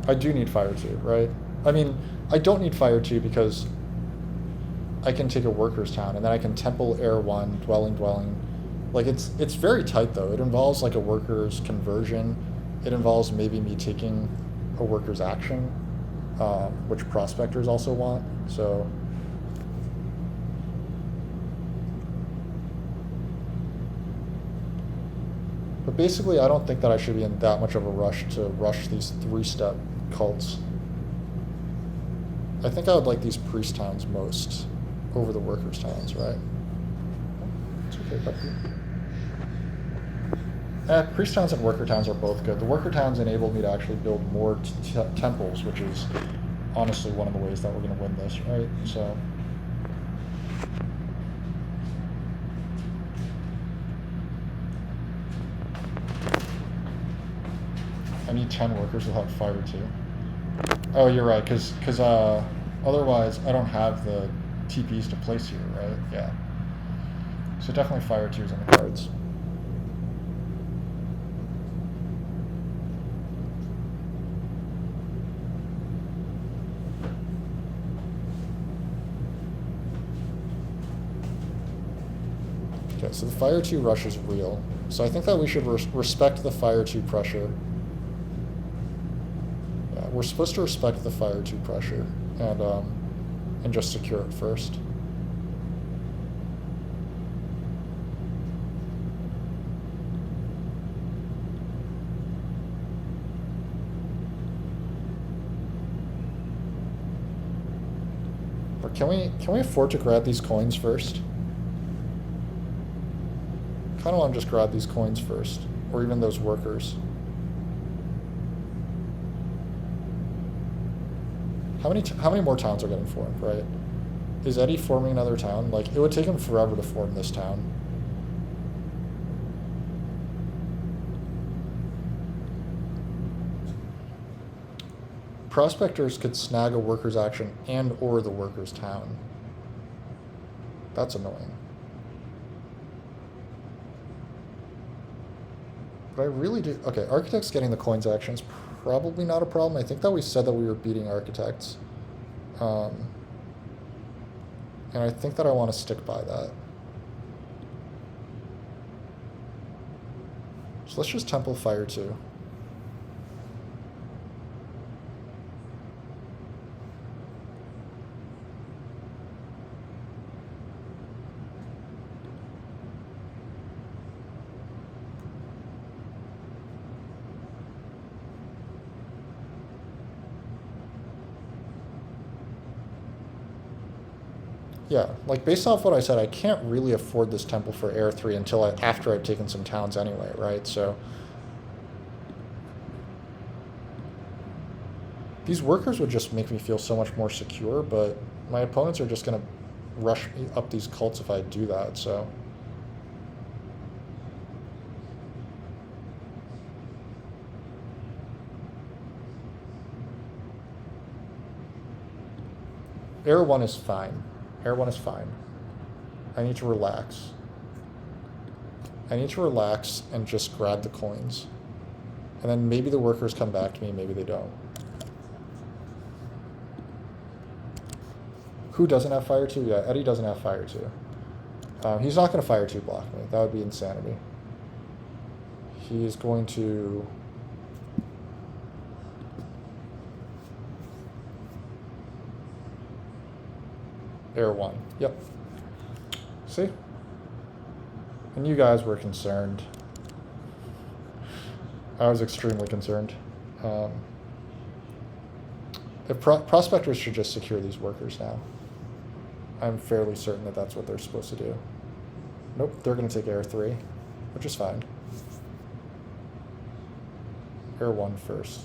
I do need fire 2, right? I mean, I don't need fire 2 because I can take a workers town, and then I can temple air 1, dwelling. Like, it's very tight, though. It involves, like, a workers conversion. It involves maybe me taking a workers action, which prospectors also want, so... But basically, I don't think that I should be in that much of a rush to rush these 3-step cults. I think I would like these priest towns most over the workers towns, right? It's okay, puppy. Priest towns and worker towns are both good. The worker towns enable me to actually build more temples, which is honestly one of the ways that we're going to win this, right? So... I need 10 workers without fire 2. Oh, you're right, because otherwise I don't have the TPs to place here, right? Yeah. So definitely fire 2 is on the cards. Okay, so the fire 2 rush is real. So I think that we should respect the fire 2 pressure. We're supposed to respect the fire 2 pressure and just secure it first. Or can we afford to grab these coins first? Kind of want to just grab these coins first, or even those workers. How many more towns are getting formed, right? Is Eddie forming another town? Like, it would take him forever to form this town. Prospectors could snag a workers action and or the workers town. That's annoying. But I really do... Okay, architects getting the coins action is probably not a problem. I think that we said that we were beating architects. And I think that I want to stick by that. So let's just temple fire 2. Yeah, like based off what I said, I can't really afford this temple for Air 3 until after I've taken some towns anyway, right? So these workers would just make me feel so much more secure, but my opponents are just going to rush me up these cults if I do that, so... Air 1 is fine. Air 1 is fine. I need to relax. I need to relax and just grab the coins. And then maybe the workers come back to me, maybe they don't. Who doesn't have fire 2? Yeah, Eddie doesn't have fire 2. He's not going to fire 2 block me. That would be insanity. He's going to... Air 1. Yep. See? And you guys were concerned. I was extremely concerned. Prospectors should just secure these workers now. I'm fairly certain that that's what they're supposed to do. Nope, they're going to take Air 3, which is fine. Air 1 first.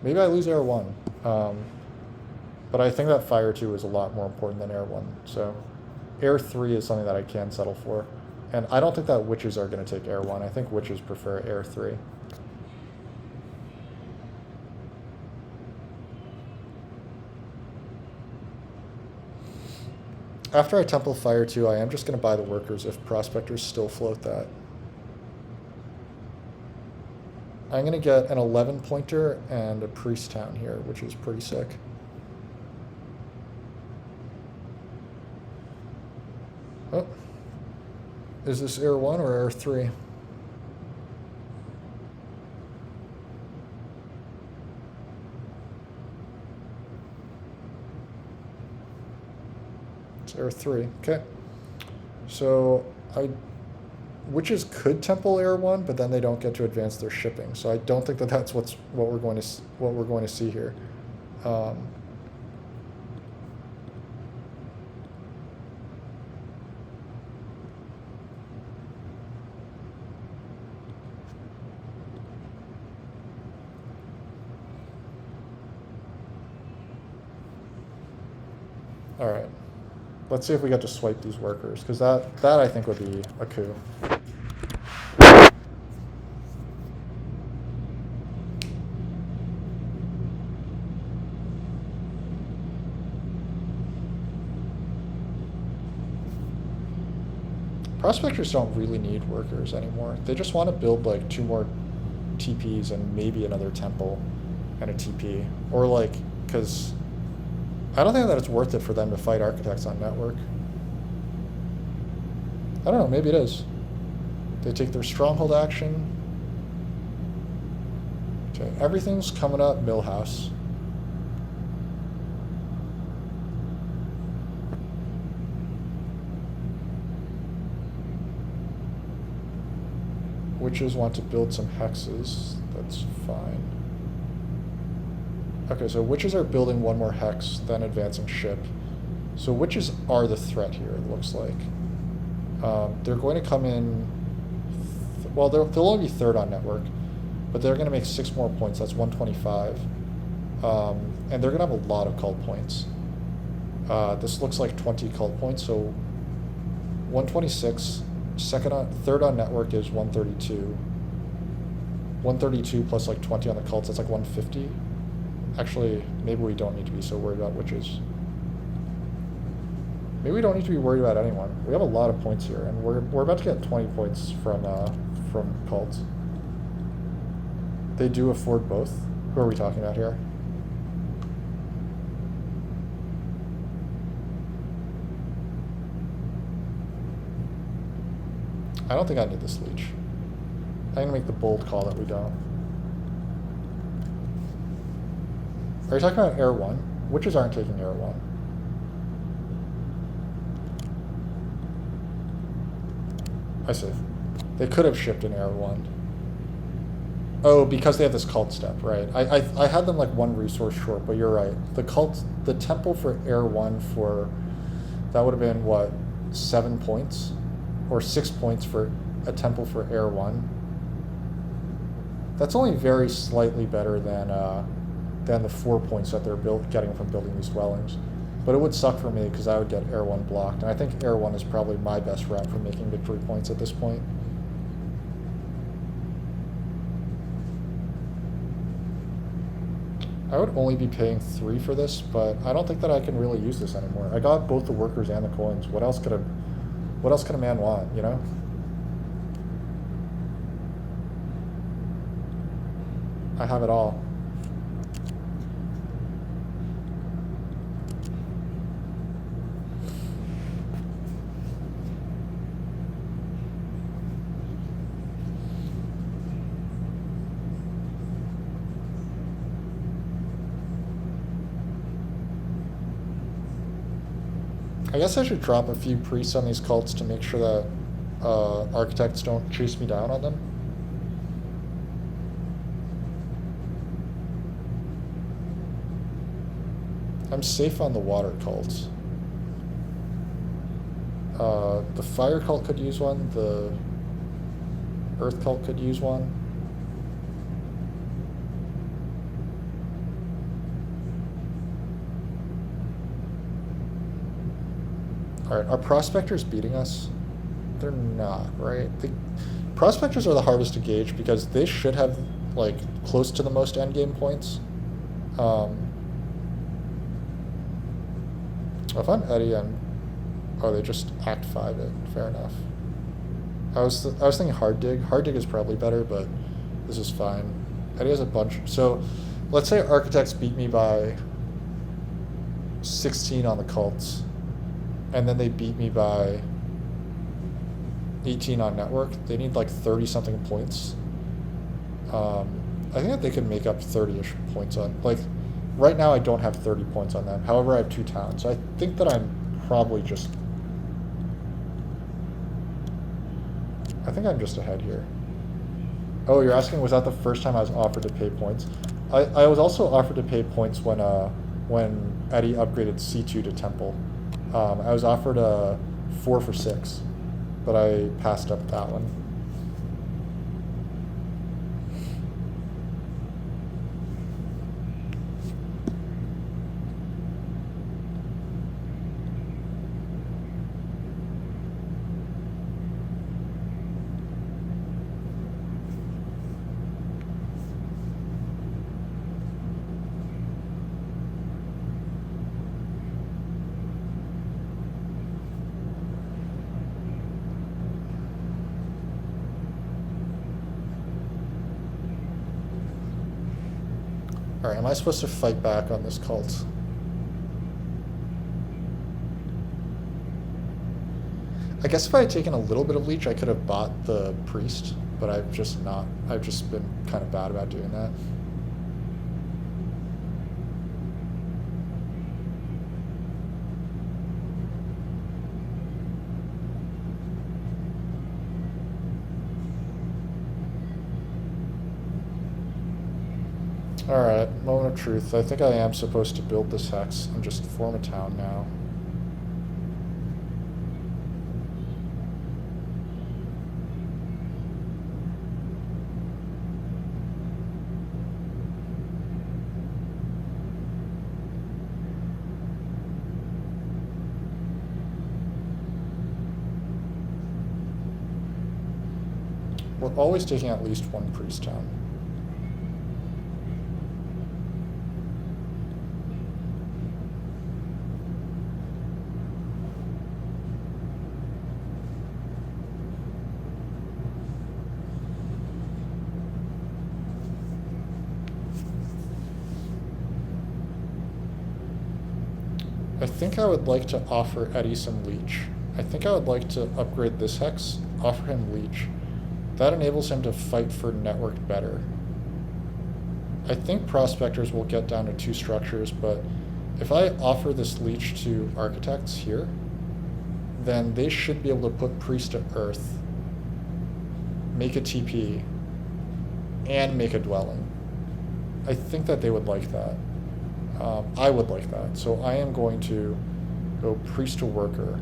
Maybe I lose Air 1. But I think that Fire 2 is a lot more important than Air 1. So Air 3 is something that I can settle for. And I don't think that Witches are going to take Air 1. I think Witches prefer Air 3. After I temple Fire 2, I am just going to buy the workers if Prospectors still float that. I'm going to get an 11 pointer and a priest town here, which is pretty sick. Oh. Is this Air 1 or Air 3? It's Air 3. Okay. So witches could temple Air 1, but then they don't get to advance their shipping. So I don't think that that's what we're going to see here. All right. Let's see if we get to swipe these workers, because that I think would be a coup. Prospectors don't really need workers anymore. They just want to build like 2 more TPs and maybe another temple and a TP. Or like, because I don't think that it's worth it for them to fight architects on network. I don't know, maybe it is. They take their stronghold action. Okay, everything's coming up Millhouse. Witches want to build some hexes. That's fine. Okay, so witches are building 1 more hex, then advancing ship. So witches are the threat here, it looks like. They're going to come in... well, they'll only be 3rd on network, but they're going to make 6 more points. That's 125. And they're going to have a lot of cult points. This looks like 20 cult points, so 126. 3rd on network is 132. 132 plus like 20 on the cults, that's like 150. Actually, maybe we don't need to be so worried about witches. Maybe we don't need to be worried about anyone. We have a lot of points here, and we're about to get 20 points from cults. They do afford both. Who are we talking about here? I don't think I need this leech. I'm gonna make the bold call that we don't. Are you talking about Air 1? Witches aren't taking Air 1. I see. They could have shipped an Air 1. Oh, because they have this cult step, right. I had them like 1 resource short, but you're right. The temple for Air 1 that would have been, what, 7 points? Or 6 points for a temple for Air 1. That's only very slightly better than the 4 points that they're getting from building these dwellings. But it would suck for me because I would get Air 1 blocked. And I think Air 1 is probably my best route for making victory points at this point. I would only be paying 3 for this, but I don't think that I can really use this anymore. I got both the workers and the coins. What else could a man want, you know? I have it all. I guess I should drop a few priests on these cults to make sure that architects don't chase me down on them. I'm safe on the water cults. The fire cult could use one. The earth cult could use one. Alright, are prospectors beating us? They're not, right? Prospectors are the hardest to gauge because they should have, like, close to the most endgame points. If I'm Eddie, they just Act 5 it. Fair enough. I was thinking Hard Dig. Hard Dig is probably better, but this is fine. Eddie has a bunch. So let's say architects beat me by 16 on the cults, and then they beat me by 18 on network. They need like 30 something points. I think that they could make up 30-ish points on, like, right now I don't have 30 points on them. However, I have 2 towns. So I think that I'm probably just, I think I'm just ahead here. Oh, you're asking, was that the first time I was offered to pay points? I was also offered to pay points when Eddie upgraded C2 to Temple. I was offered a 4 for 6, but I passed up that one. Alright, am I supposed to fight back on this cult? I guess if I had taken a little bit of leech, I could have bought the priest, but I've just been kind of bad about doing that. Alright, moment of truth. I think I am supposed to build this hex and just form a town now. We're always taking at least one priest town. I think I would like to offer Eddie some leech. I think I would like to upgrade this hex, offer him leech. That enables him to fight for network better. I think prospectors will get down to 2 structures, but if I offer this leech to architects here, then they should be able to put priest to earth, make a TP, and make a dwelling. I think that they would like that. I would like that. So I am going to go priest to worker,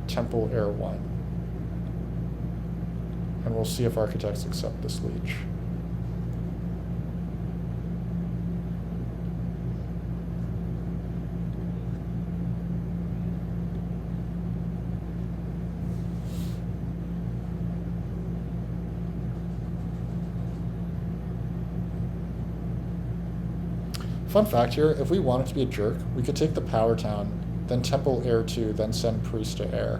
temple air 1. And we'll see if architects accept this leech. Fun fact here, if we wanted to be a jerk, we could take the power town, then temple air 2, then send priest to air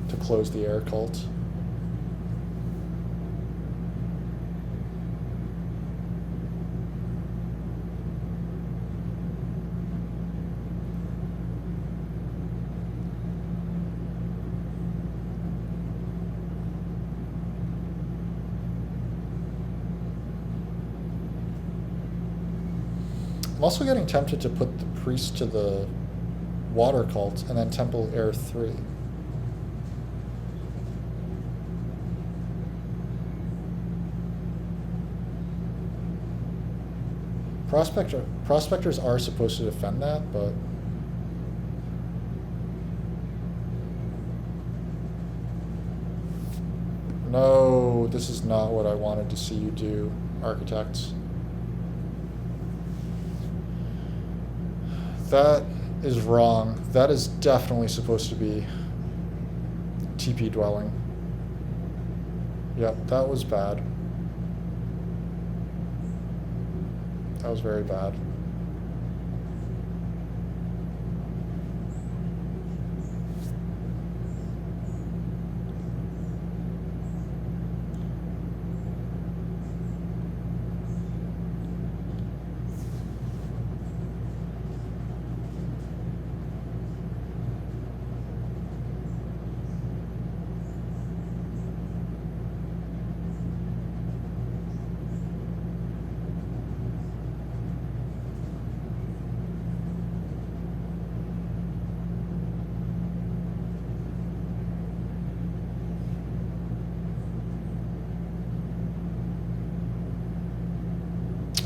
to close the air cult. I'm also getting tempted to put the priest to the water cult and then temple air 3. Prospectors are supposed to defend that, but no, this is not what I wanted to see you do, architects. That is wrong. That is definitely supposed to be TP dwelling. Yep, that was bad. That was very bad.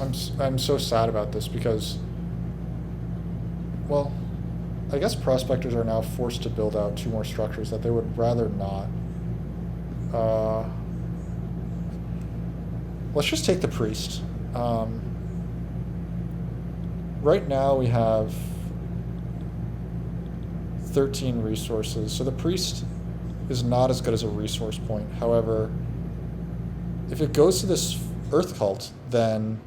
I'm so sad about this because, well, I guess prospectors are now forced to build out 2 more structures that they would rather not. Let's just take the priest. Right now we have 13 resources, so the priest is not as good as a resource point. However, if it goes to this earth cult, then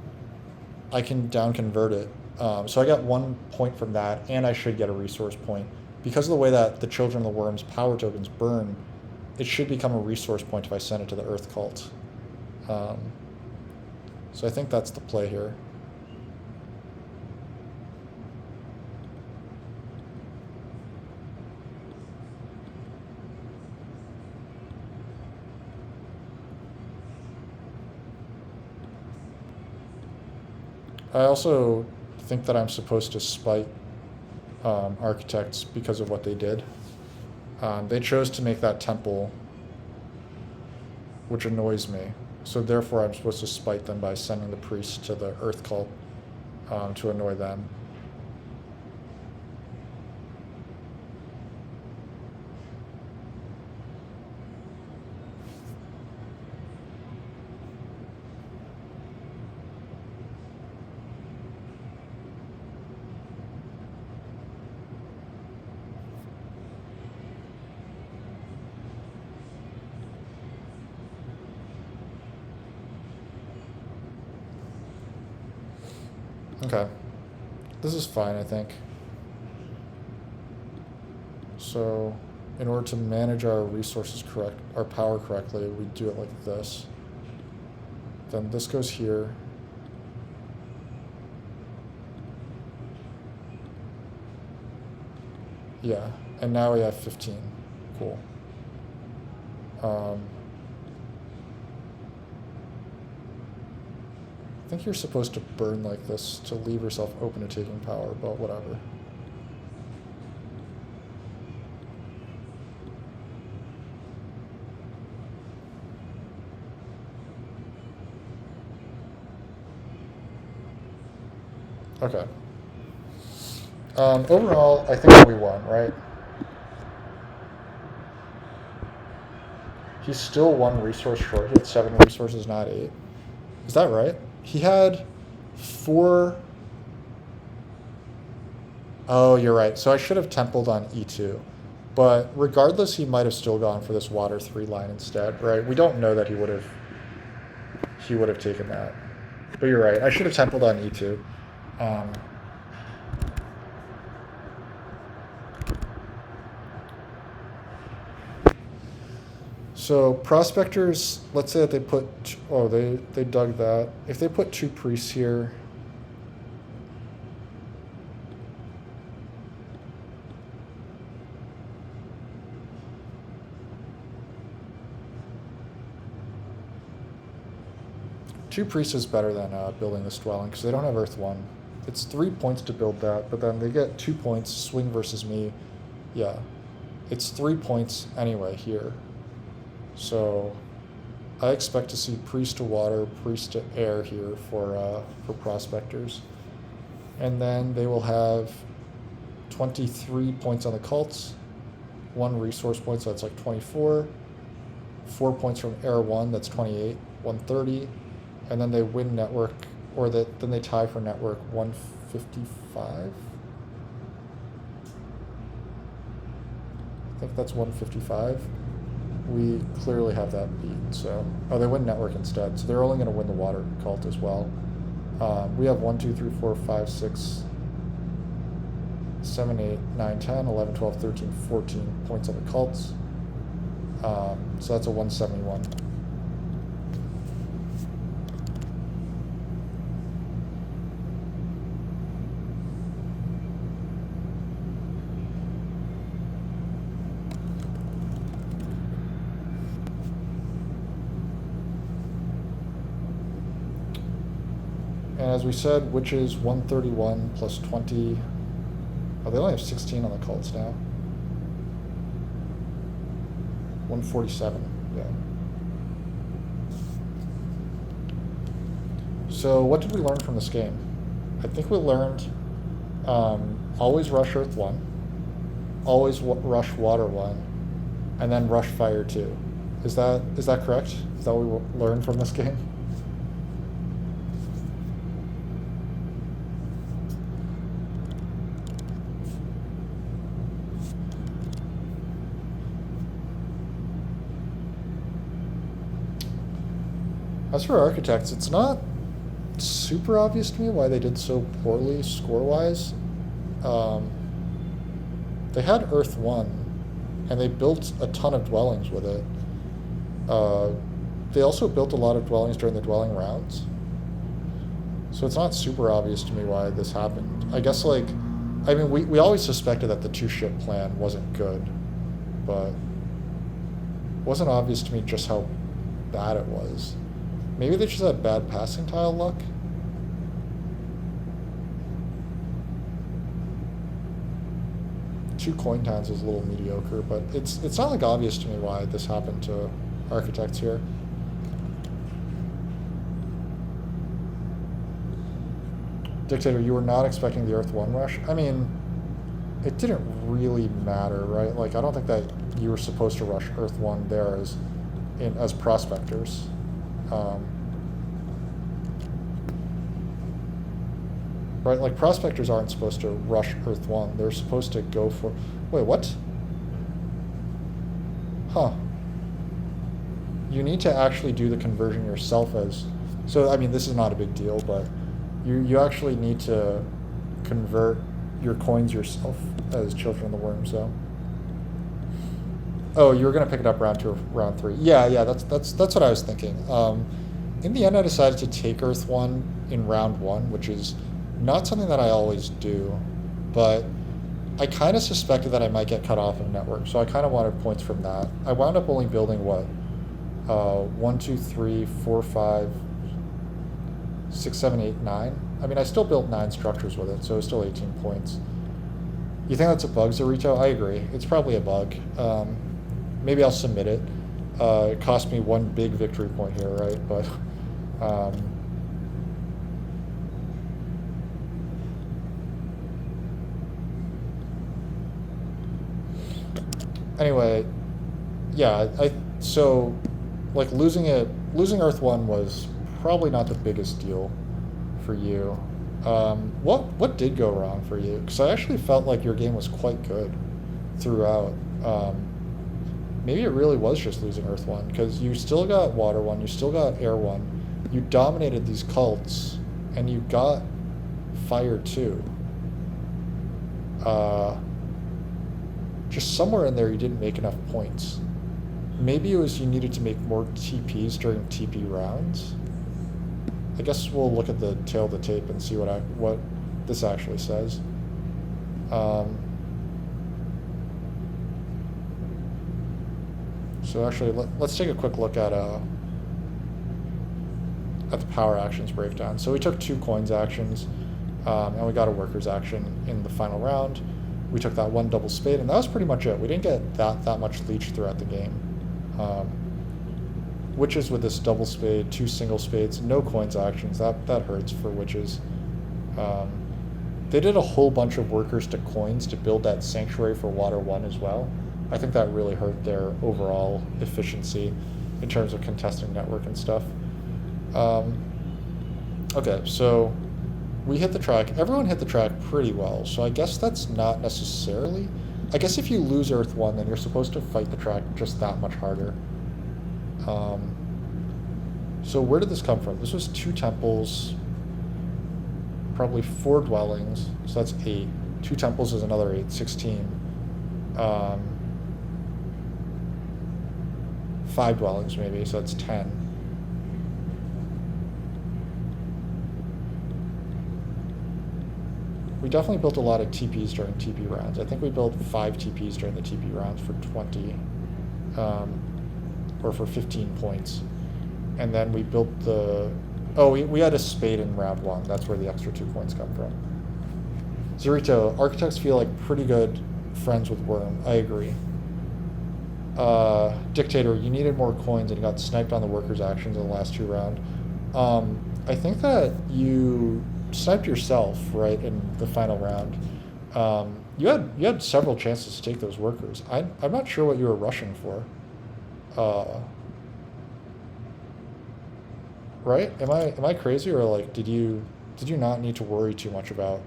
I can down convert it. So I got 1 point from that, and I should get a resource point. Because of the way that the Children of the Wyrm's power tokens burn, it should become a resource point if I send it to the earth cult. So I think that's the play here. I also think that I'm supposed to spite architects because of what they did. They chose to make that temple, which annoys me. So therefore I'm supposed to spite them by sending the priest to the earth cult to annoy them. Okay. This is fine, I think. So, in order to manage our resources our power correctly, we do it like this. Then this goes here. Yeah, and now we have 15. Cool. I think you're supposed to burn like this to leave yourself open to taking power, but whatever. Okay. Overall, I think we won, right? He's still 1 resource short. He had 7 resources, not 8. Is that right? He had 4... Oh, you're right. So I should have templed on E2. But regardless, he might have still gone for this water 3 line instead, right? We don't know that he would have taken that. But you're right. I should have templed on E2. So prospectors, let's say that they put, they dug that. If they put 2 priests here, two priests is better than building this dwelling because they don't have Earth 1. It's 3 points to build that, but then they get 2 points, swing versus me. Yeah, it's 3 points anyway here. So I expect to see priest to water, priest to air here for prospectors. And then they will have 23 points on the cults, 1 resource point, so that's like 24. 4 points from air 1, that's 28, 130. And then they win network, or then they tie for network 155. I think that's 155. We clearly have that beat. So, they win network instead. So they're only going to win the water cult as well. We have 1, 2, 3, 4, 5, 6, 7, 8, 9, 10, 11, 12, 13, 14 points on the cults. So that's a 171. And as we said, witches 131 plus 20. Oh, they only have 16 on the cults now. 147, yeah. So what did we learn from this game? I think we learned always rush Earth 1, always rush Water 1, and then rush Fire 2. Is that correct? Is that what we learned from this game? As for architects, it's not super obvious to me why they did so poorly score-wise. They had Earth 1, and they built a ton of dwellings with it. They also built a lot of dwellings during the dwelling rounds. So it's not super obvious to me why this happened. I guess, like, I mean, we always suspected that the two-ship plan wasn't good, but it wasn't obvious to me just how bad it was. Maybe they just had bad passing tile luck? Two coin towns is a little mediocre, but it's not like obvious to me why this happened to architects here. Dictator, you were not expecting the Earth 1 rush? I mean, it didn't really matter, right? Like, I don't think that you were supposed to rush Earth 1 there as prospectors. Right, like prospectors aren't supposed to rush Earth 1. They're supposed to go for... Wait, what? Huh. You need to actually do the conversion yourself as... So, I mean, this is not a big deal, but you actually need to convert your coins yourself as Children of the Wyrm, so... Oh, you were going to pick it up round 2 or round 3. Yeah, that's what I was thinking. In the end, I decided to take Earth 1 in round 1, which is not something that I always do, but I kind of suspected that I might get cut off of network, so I kind of wanted points from that. I wound up only building, what, 1, 2, 3, 4, 5, 6, 7, 8, 9? I mean, I still built 9 structures with it, so it's still 18 points. You think that's a bug, Zorito? I agree. It's probably a bug. Maybe I'll submit it. It cost me 1 big victory point here, right? But anyway, yeah. So like losing Earth 1 was probably not the biggest deal for you. What did go wrong for you? Because I actually felt like your game was quite good throughout. Maybe it really was just losing Earth 1, because you still got Water 1, you still got Air 1, you dominated these cults, and you got Fire 2. Just somewhere in there you didn't make enough points. Maybe it was you needed to make more TPs during TP rounds. I guess we'll look at the tail of the tape and see what this actually says. So actually, let's take a quick look at the power actions breakdown. So we took 2 coins actions, and we got a workers action in the final round. We took that 1 double spade, and that was pretty much it. We didn't get that much leech throughout the game. Witches with this double spade, 2 single spades, no coins actions. That hurts for witches. They did a whole bunch of workers to coins to build that sanctuary for Water 1 as well. I think that really hurt their overall efficiency in terms of contesting network and stuff. Okay, so we hit the track. Everyone hit the track pretty well, so I guess that's not necessarily... I guess if you lose Earth 1, then you're supposed to fight the track just that much harder. So where did this come from? This was 2 temples, probably 4 dwellings, so that's 8. 2 temples is another 8, 16. 5 dwellings maybe, so that's 10. We definitely built a lot of TPs during TP rounds. I think we built 5 TPs during the TP rounds for 20, or for 15 points. And then we built we had a spade in round 1. That's where the extra 2 points come from. Zorito, architects feel like pretty good friends with Wyrm. I agree. Dictator, you needed more coins and you got sniped on the workers' actions in the last 2 rounds. I think that you sniped yourself right in the final round. You had several chances to take those workers. I'm not sure what you were rushing for. Uh, right? Am I crazy, or like did you not need to worry too much about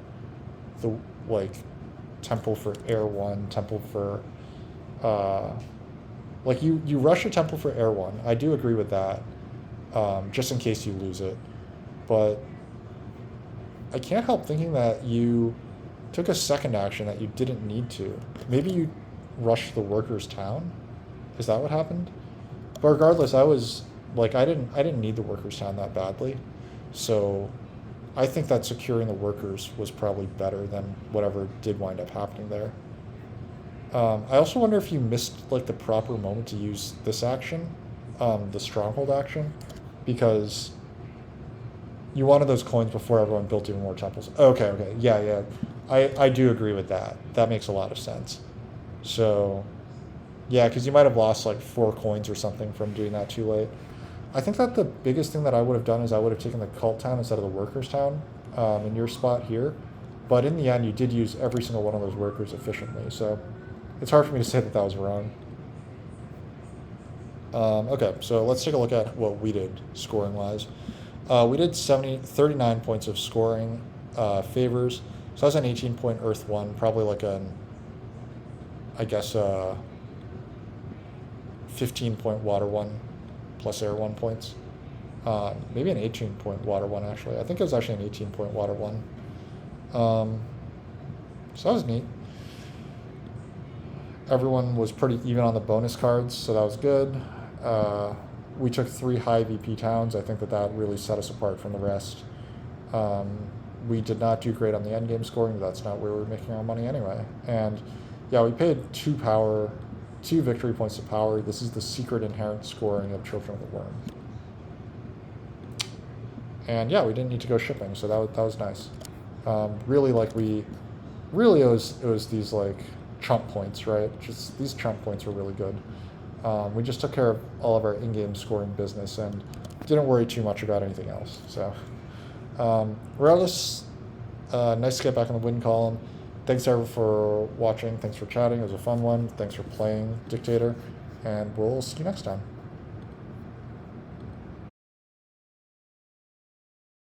the like temple for air one, temple for uh, like you rush a temple for air one. I do agree with that. Just in case you lose it, but I can't help thinking that you took a second action that you didn't need to. Maybe you rushed the workers' town. Is that what happened? But regardless, I didn't need the workers' town that badly, so I think that securing the workers was probably better than whatever did wind up happening there. I also wonder if you missed like the proper moment to use this action, the stronghold action, because you wanted those coins before everyone built even more temples. Okay, okay, yeah, yeah. I do agree with that. That makes a lot of sense. So, yeah, because you might have lost like 4 coins or something from doing that too late. I think that the biggest thing that I would have done is I would have taken the cult town instead of the workers town in your spot here. But in the end, you did use every single one of those workers efficiently. So it's hard for me to say that that was wrong. Okay, so let's take a look at what we did scoring wise. We did 39 points of scoring favors. So that was an 18-point Earth 1, probably like an, I guess, 15-point Water 1 plus Air 1 points. Maybe an 18-point Water 1, actually. I think it was actually an 18-point Water 1. So that was neat. Everyone was pretty even on the bonus cards, so that was good. We took 3 high VP towns. I think that that really set us apart from the rest. We did not do great on the end game scoring. That's not where we were making our money anyway. And yeah, we paid 2 victory points to power. This is the secret inherent scoring of Children of the Worm. And yeah, we didn't need to go shipping, so that was nice. Really, it was these like chump points, right? Just these chump points were really good. We just took care of all of our in-game scoring business and didn't worry too much about anything else. So, regardless, nice to get back in the win column. Thanks everyone for watching. Thanks for chatting. It was a fun one. Thanks for playing Dictator, and we'll see you next time.